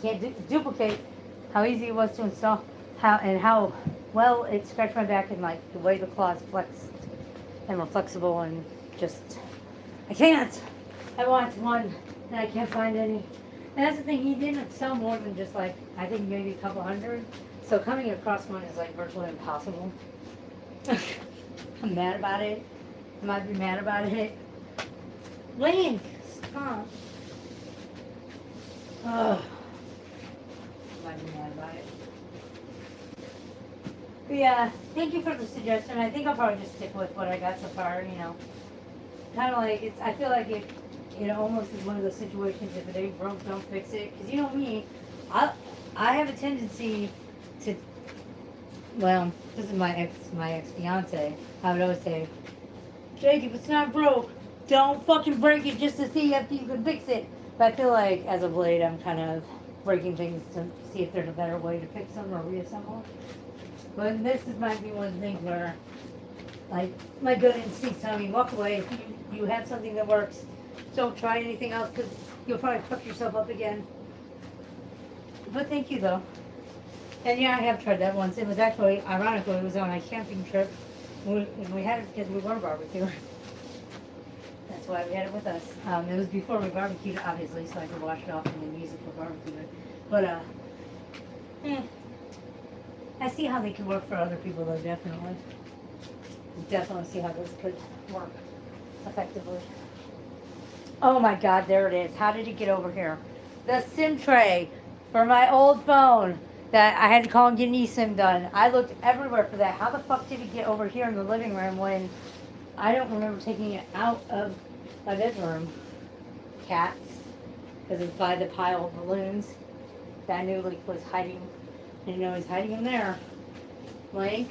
can't duplicate how easy it was to install, how well it scratched my back, and like the way the claws flexed and were flexible, and just I can't. I want one, and I can't find any. And that's the thing, he didn't sell more than just like, I think maybe a couple hundred. So coming across one is like virtually impossible. I'm mad about it. I might be mad about it. Link, stop. Ugh. I might be mad about it. But yeah, thank you for the suggestion. I think I'll probably just stick with what I got so far, you know. Kind of like, I feel like it almost is one of those situations, if it ain't broke, don't fix it. Because you know me, I have a tendency to, well, this is my ex-fiance. I would always say, Jake, if it's not broke, don't fucking break it just to see if you can fix it. But I feel like, as of late, I'm kind of breaking things to see if there's a better way to fix them or reassemble. But this might be one of the things where, like, my good instincts tell me, walk away. If you have something that works, don't try anything else because you'll probably fuck yourself up again. But thank you, though. And yeah, I have tried that once. It was actually, ironically, it was on a camping trip. We had it because we were barbecuing. That's why we had it with us. It was before we barbecued, obviously, so I could wash it off and then use it for barbecuing. But, I see how they could work for other people, though, definitely. Definitely see how this could work effectively. Oh my God, there it is. How did it get over here? The SIM tray for my old phone that I had to call and get an eSIM done. I looked everywhere for that. How the fuck did it get over here in the living room when I don't remember taking it out of my bedroom? Cats, because it's by the pile of balloons that I knew like was hiding. I didn't know he was hiding them there. Link,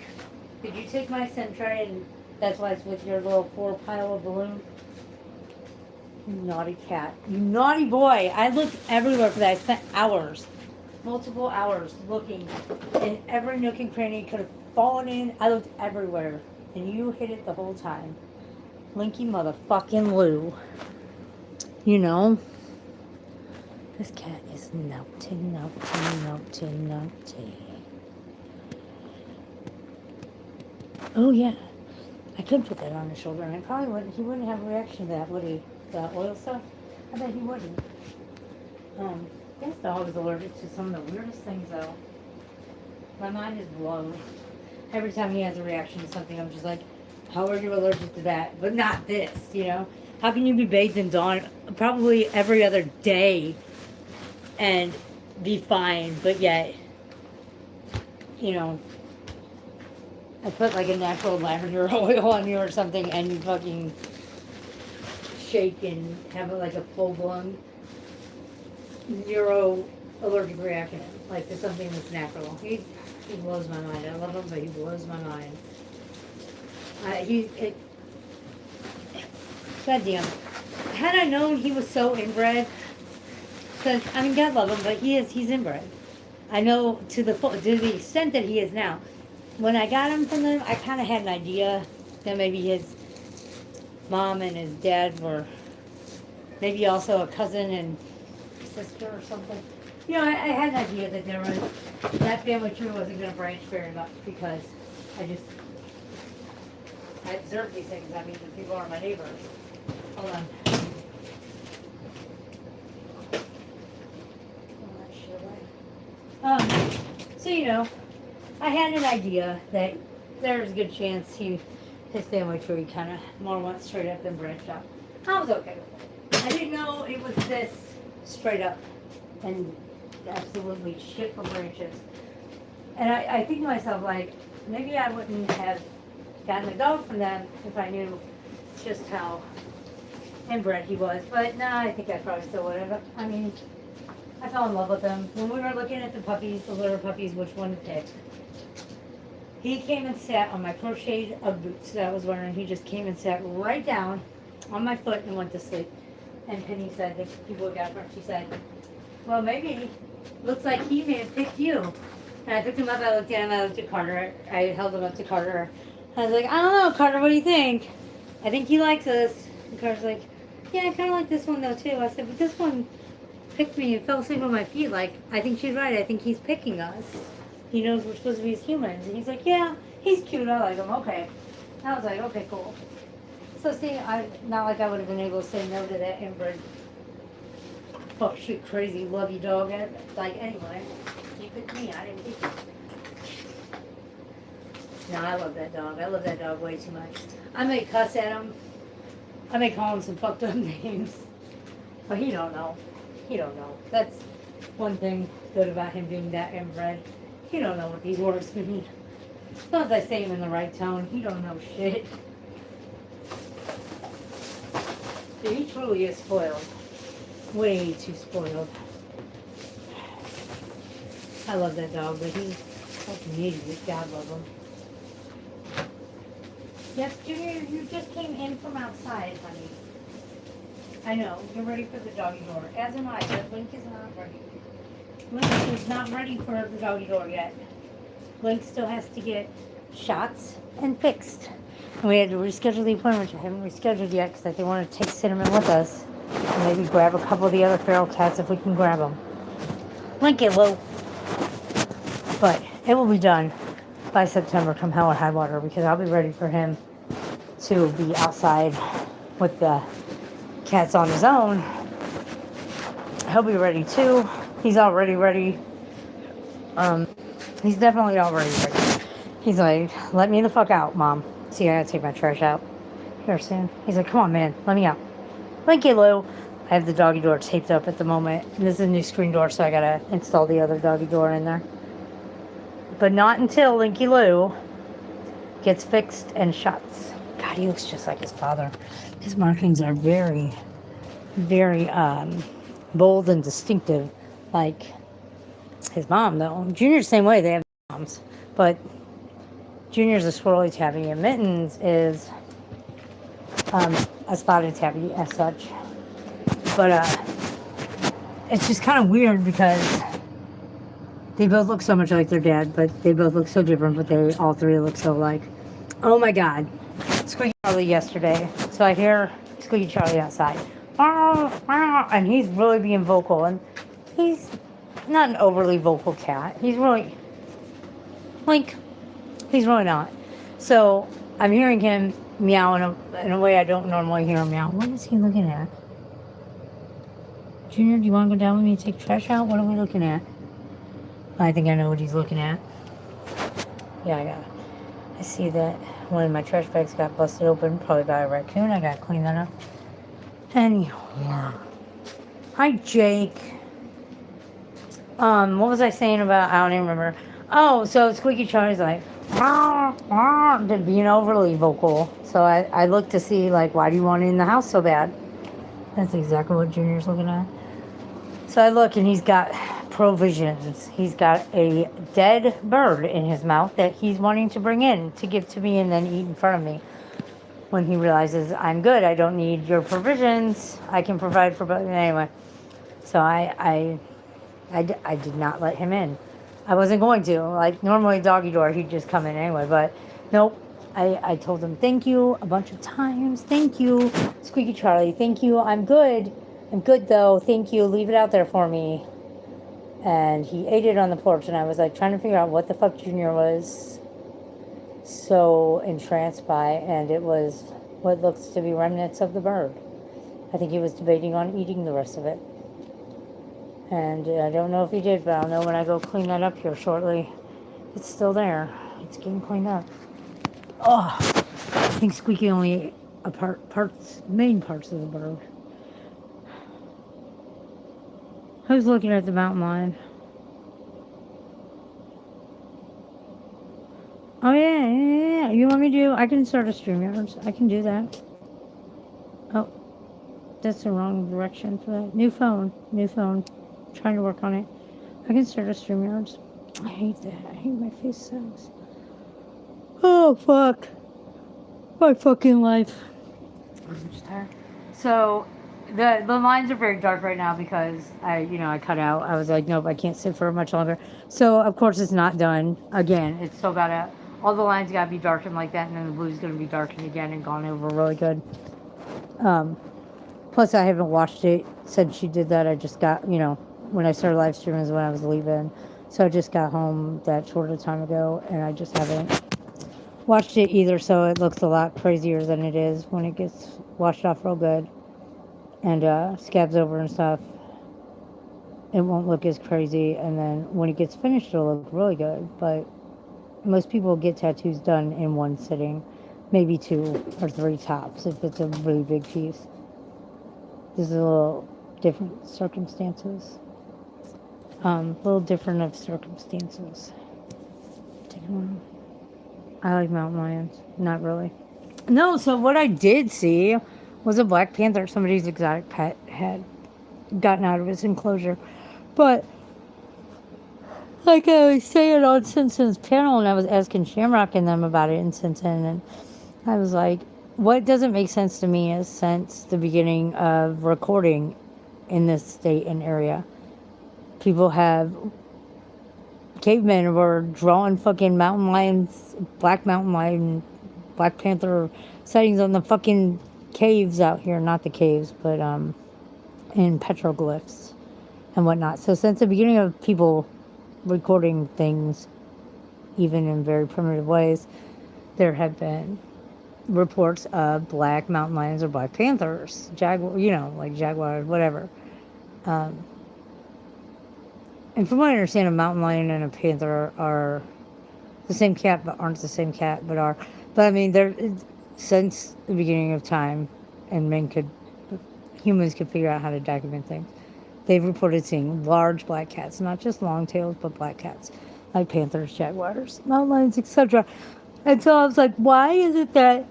did you take my SIM tray and that's why it's with your little 4 pile of balloons? You naughty cat. You naughty boy. I looked everywhere for that. I spent hours, multiple hours looking in every nook and cranny it could have fallen in. I looked everywhere. And you hit it the whole time. Linky motherfucking Lou. You know? This cat is naughty, naughty, naughty, naughty. Oh yeah. I could put that on his shoulder and I probably wouldn't, he wouldn't have a reaction to that, would he? The oil stuff? I bet he wouldn't. This dog is allergic to some of the weirdest things though. My mind is blown. Every time he has a reaction to something, I'm just like, how are you allergic to that? But not this, you know? How can you be bathed in Dawn probably every other day and be fine, but yet, you know, I put like a natural lavender oil on you or something and you fucking shake and have like a full-blown zero allergic reaction, like to something that's natural. He blows my mind. I love him, but he blows my mind. Goddamn. Had I known he was so inbred, because, I mean, God love him, but he's inbred. I know to the extent that he is now. When I got him from them, I kind of had an idea that maybe his mom and his dad were maybe also a cousin and sister or something. You know, I had an idea that that family tree wasn't going to branch very much because I observe these things. I mean, the people are my neighbors. Hold on. So, you know, I had an idea that there's a good chance his family tree kind of more went straight up than branched out. I was okay with it. I didn't know it was this straight up and absolutely shit for branches. And I think to myself, like, maybe I wouldn't have gotten the dog from them if I knew just how inbred he was. But no, I think I probably still would have. I mean, I fell in love with them. When we were looking at the puppies, the litter puppies, which one to pick, he came and sat on my crocheted Ugg boots that I was wearing. He just came and sat right down on my foot and went to sleep. And Penny said, the people who got her, she said, well, maybe, looks like he may have picked you. And I picked him up, I looked at him, I looked at Carter. I held him up to Carter. I was like, I don't know, Carter, what do you think? I think he likes us. And Carter's like, yeah, I kind of like this one though too. I said, but this one picked me and fell asleep on my feet. Like, I think she's right. I think he's picking us. He knows we're supposed to be his humans. And he's like, yeah, he's cute. I like him. Okay. I was like, okay, cool. So see, not like I would have been able to say no to that inbred fuck shit crazy lovey dog. Like anyway, he picked me. I didn't pick him. No, I love that dog. I love that dog way too much. I may cuss at him. I may call him some fucked up names. But he don't know. He don't know. That's one thing good about him being that inbred. He don't know what these words mean. As long as I say them in the right tone, he don't know shit. So he truly is spoiled. Way too spoiled. I love that dog, but he's fucking idiot. God love him. Yes, Junior, you just came in from outside, honey. I know, you're ready for the doggy door. As am I, but Link is not ready. Link is not ready for the doggy door yet. Link still has to get shots and fixed. And we had to reschedule the appointment. I haven't rescheduled yet because I think want to take Cinnamon with us. And maybe grab a couple of the other feral cats if we can grab them. Link it low. But it will be done by September, come hell or high water, because I'll be ready for him to be outside with the cats on his own. He'll be ready too. He's already ready. He's definitely already ready. He's like, let me the fuck out, Mom. See, I gotta take my trash out here soon. He's like, come on, man, let me out. Thank you, Lou. I have the doggy door taped up at the moment. This is a new screen door, so I gotta install the other doggy door in there. But not until Linky Lou gets fixed and shots. God, he looks just like his father. His markings are very, very bold and distinctive, like his mom, though. Junior's the same way. They have moms. But Junior's a swirly tabby, and Mittens is a spotted tabby as such. But it's just kind of weird because they both look so much like their dad, but they both look so different, but they all three look so alike. Oh my God. Squeaky Charlie yesterday. So I hear Squeaky Charlie outside. And he's really being vocal. And he's not an overly vocal cat. He's really, he's really not. So I'm hearing him meow in a way I don't normally hear him meow. What is he looking at? Junior, do you want to go down with me and take trash out? What are we looking at? I think I know what he's looking at. Yeah, I see that one of my trash bags got busted open, probably by a raccoon. I gotta clean that up. Anyhow. Hi, Jake. What was I saying about, I don't even remember. Oh, so Squeaky Charlie's like, being overly vocal. So I looked to see, like, why do you want it in the house so bad? That's exactly what Junior's looking at. So I look, and he's got provisions. He's got a dead bird in his mouth that he's wanting to bring in to give to me and then eat in front of me. When he realizes I'm good, I don't need your provisions. I can provide for both. Anyway, so I did not let him in. I wasn't going to. Like, normally doggy door, he'd just come in anyway, but nope. I told him thank you a bunch of times. Thank you, Squeaky Charlie. Thank you. I'm good. I'm good though. Thank you. Leave it out there for me. And he ate it on the porch, and I was like trying to figure out what the fuck Junior was so entranced by, and it was what looks to be remnants of the bird. I think he was debating on eating the rest of it. And I don't know if he did, but I'll know when I go clean that up here shortly. It's still there. It's getting cleaned up. Oh, I think Squeaky only ate main parts of the bird. Who's looking at the mountain lion? Oh, yeah. You want me to do? I can start a StreamYards. I can do that. Oh, that's the wrong direction for that. New phone. Trying to work on it. I can start a StreamYards. I hate that. I hate my face sucks. Oh, fuck. My fucking life. I'm just tired. So, the lines are very dark right now because I cut out. I was like, nope, I can't sit for much longer. So, of course, it's not done. Again, it's still got all the lines got to be darkened like that, and then the blue's going to be darkened again and gone over really good. Plus, I haven't watched it since she did that. I just got, when I started live streaming is when I was leaving. So I just got home that short of time ago, and I just haven't washed it either, so it looks a lot crazier than it is when it gets washed off real good and scabs over and stuff. It won't look as crazy, and then when it gets finished, it'll look really good. But most people get tattoos done in one sitting, maybe 2 or 3 tops if it's a really big piece. This is a little different circumstances. A little different of circumstances. Take one. I like mountain lions. Not really. No, so what I did see was a Black Panther. Somebody's exotic pet had gotten out of its enclosure. But, like I was saying on Simpson's panel, and I was asking Shamrock and them about it in Simpson, and I was like, what doesn't make sense to me is since the beginning of recording in this state and area, people have cavemen were drawing fucking mountain lions, black mountain lion, Black Panther sightings on the fucking caves out here. Not the caves, but in petroglyphs and whatnot. So since the beginning of people recording things, even in very primitive ways, there have been reports of black mountain lions or Black Panthers, like jaguars, whatever. And from what I understand, a mountain lion and a panther are the same cat, but aren't the same cat, but are. But I mean, since the beginning of time, and humans could figure out how to document things, they've reported seeing large black cats, not just long tails, but black cats, like panthers, jaguars, mountain lions, etc. And so I was like, why is it that,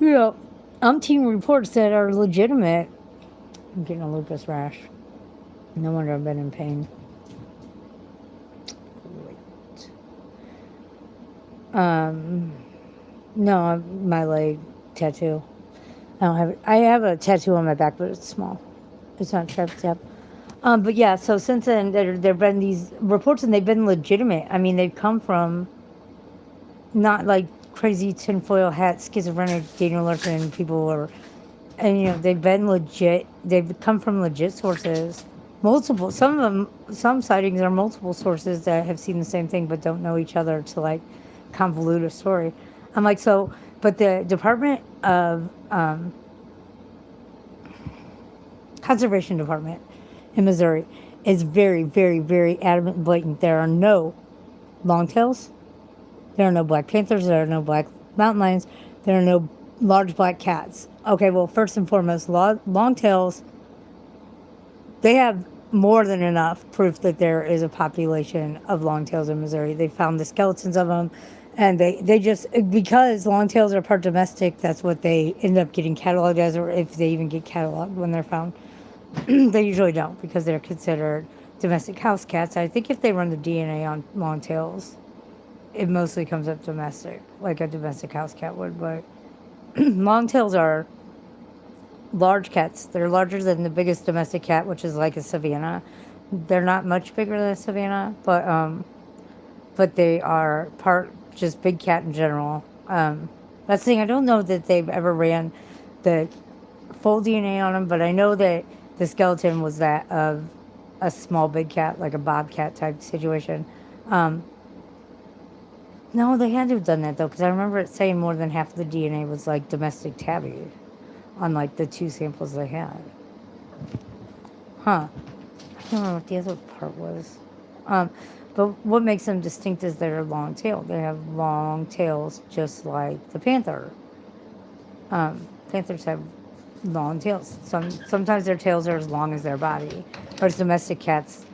umpteen reports that are legitimate? I'm getting a lupus rash. No wonder I've been in pain. Wait. No, my leg tattoo. I don't have it. I have a tattoo on my back, but it's small. It's not trap tap. But yeah, so since then, there've been these reports, and they've been legitimate. I mean, they've come from not like crazy tinfoil hat, schizophrenic Daniel Larson people, and they've been legit. They've come from legit sources. Multiple, some sightings are multiple sources that have seen the same thing but don't know each other to like convolute a story. I'm like, so, but the Department of Conservation Department in Missouri is very, very, very adamant and blatant. There are no longtails. There are no Black Panthers. There are no black mountain lions. There are no large black cats. Okay, well, first and foremost, longtails, they have more than enough proof that there is a population of longtails in Missouri. They found the skeletons of them, and they just, because longtails are part domestic, that's what they end up getting cataloged as, or if they even get cataloged when they're found. They usually don't, because they're considered domestic house cats. I think if they run the DNA on longtails, it mostly comes up domestic, like a domestic house cat would, but longtails are large cats. They're larger than the biggest domestic cat, which is like a Savannah. They're not much bigger than a Savannah, but they are part just big cat in general. That's the thing. I don't know that they've ever ran the full DNA on them, but I know that the skeleton was that of a small big cat, like a bobcat type situation. No, they had to have done that though, because I remember it saying more than half of the DNA was like domestic tabby on like the 2 samples they had. I can't remember what the other part was. But what makes them distinct is they're long tailed. They have long tails just like the panther. Panthers have long tails. Sometimes their tails are as long as their body. Whereas domestic cats,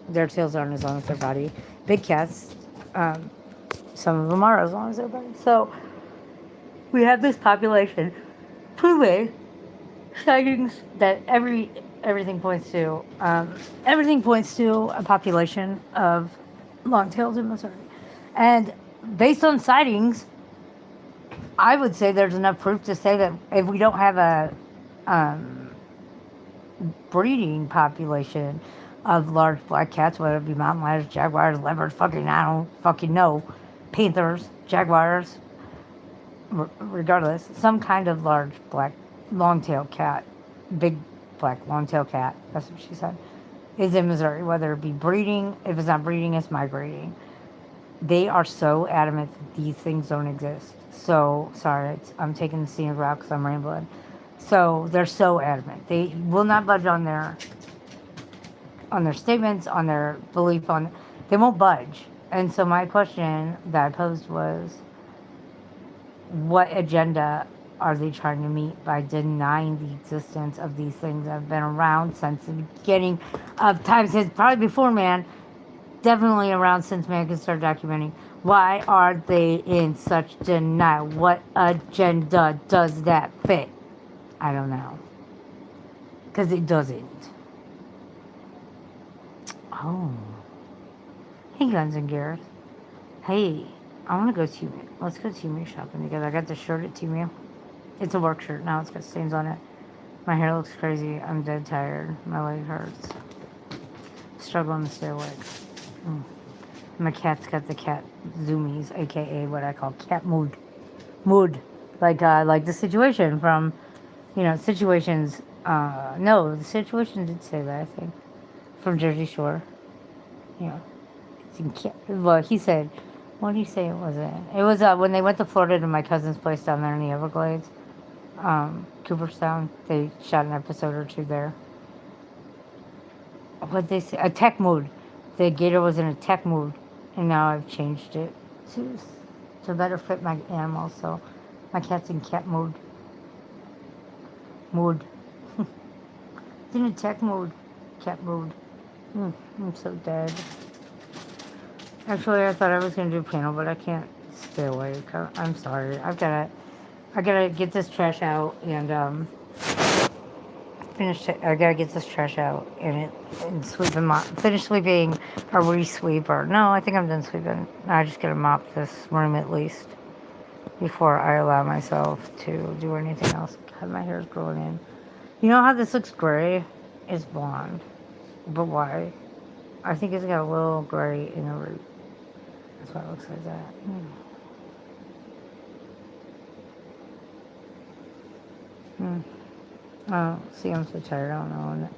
their tails aren't as long as their body. Big cats, some of them are as long as their body. So we have this population proving sightings that everything points to a population of longtails in Missouri. And based on sightings, I would say there's enough proof to say that if we don't have a breeding population of large black cats, whether it be mountain lions, jaguars, leopards, I don't fucking know, panthers, jaguars, regardless, some kind of large black long-tailed cat, big black long-tailed cat, that's what she said, is in Missouri, whether it be breeding. If it's not breeding, it's migrating. They are so adamant that these things don't exist. So, sorry, I'm taking the scenic route because I'm rambling. So, they're so adamant. They will not budge on their statements, on their belief on, they won't budge. And so my question that I posed was, what agenda are they trying to meet by denying the existence of these things that have been around since the beginning of time, since probably before man, definitely around since man can start documenting? Why are they in such denial? What agenda does that fit? I don't know. Because it doesn't. Oh. Hey, Guns and Gears. Hey, I want to go Temu. Let's go Temu shopping together. I got this shirt at Temu. It's a work shirt. Now it's got stains on it. My hair looks crazy. I'm dead tired. My leg hurts. Struggling to stay awake. My cat's got the cat zoomies, aka what I call cat mood. Mood. Like the situation from, situations. No, the situation did say that, I think. From Jersey Shore. Well, he said, what did he say it was in? It was when they went to Florida to my cousin's place down there in the Everglades, Cooperstown. They shot an episode or two there. What they say? A tech mood. The gator was in a tech mood, and now I've changed it to better fit my animals. So my cat's in cat mood. Mood. It's in a tech mood. Cat mood. I'm so dead. Actually, I thought I was gonna do a panel, but I can't stay awake. I'm sorry. I gotta get this trash out and finish. I gotta get this trash out and sweep and mop. Finish sweeping or re-sweep or no? I think I'm done sweeping. I just gotta mop this room at least before I allow myself to do anything else. God, my hair's growing in. You know how this looks gray? It's blonde, but why? I think it's got a little gray in the root. That's why it looks like that. Oh, see, I'm so tired. I don't know.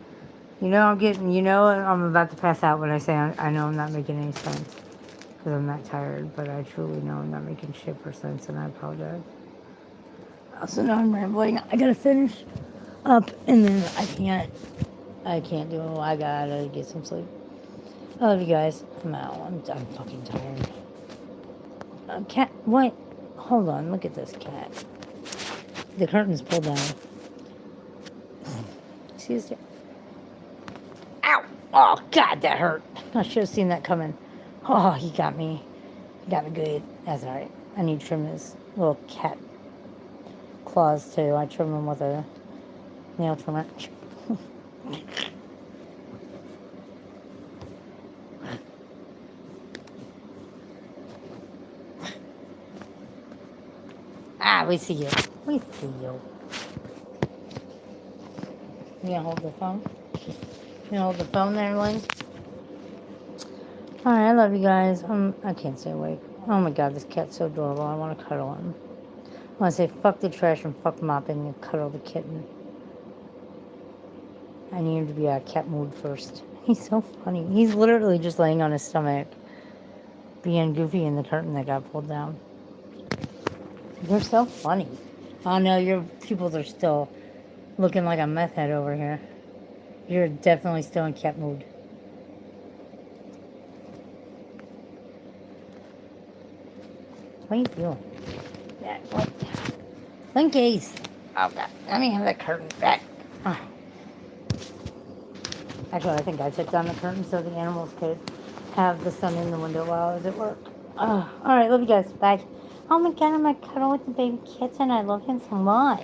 I'm about to pass out when I say I know I'm not making any sense. Because I'm not tired, but I truly know I'm not making shit for sense, and I apologize. Also, now I'm rambling. I gotta finish up, and then I can't do it. I gotta get some sleep. I love you guys. I'm out. I'm fucking tired. Cat, what? Hold on, look at this cat. The curtain's pulled down. See his... Ow! Oh, God, that hurt. I should have seen that coming. Oh, he got me. He got me good. That's alright. I need to trim his little cat claws, too. I trim them with a nail trimmer. We see you. We see you. You gonna hold the phone? You gonna hold the phone there, Lynn? Alright, I love you guys. I can't stay awake. Oh my God, this cat's so adorable. I want to cuddle him. I want to say fuck the trash and fuck mopping and cuddle the kitten. I need him to be out of cat mood first. He's so funny. He's literally just laying on his stomach, being goofy in the curtain that got pulled down. You're so funny. Oh no, your pupils are still looking like a meth head over here. You're definitely still in cat mood. What are you doing? Yeah, what? Linkies! Oh God, let me have that curtain back. Oh. Actually, I think I took down the curtain so the animals could have the sun in the window while I was at work. Alright, love you guys. Bye. Oh my God, I'm gonna cuddle with the baby kitten. I love him so much.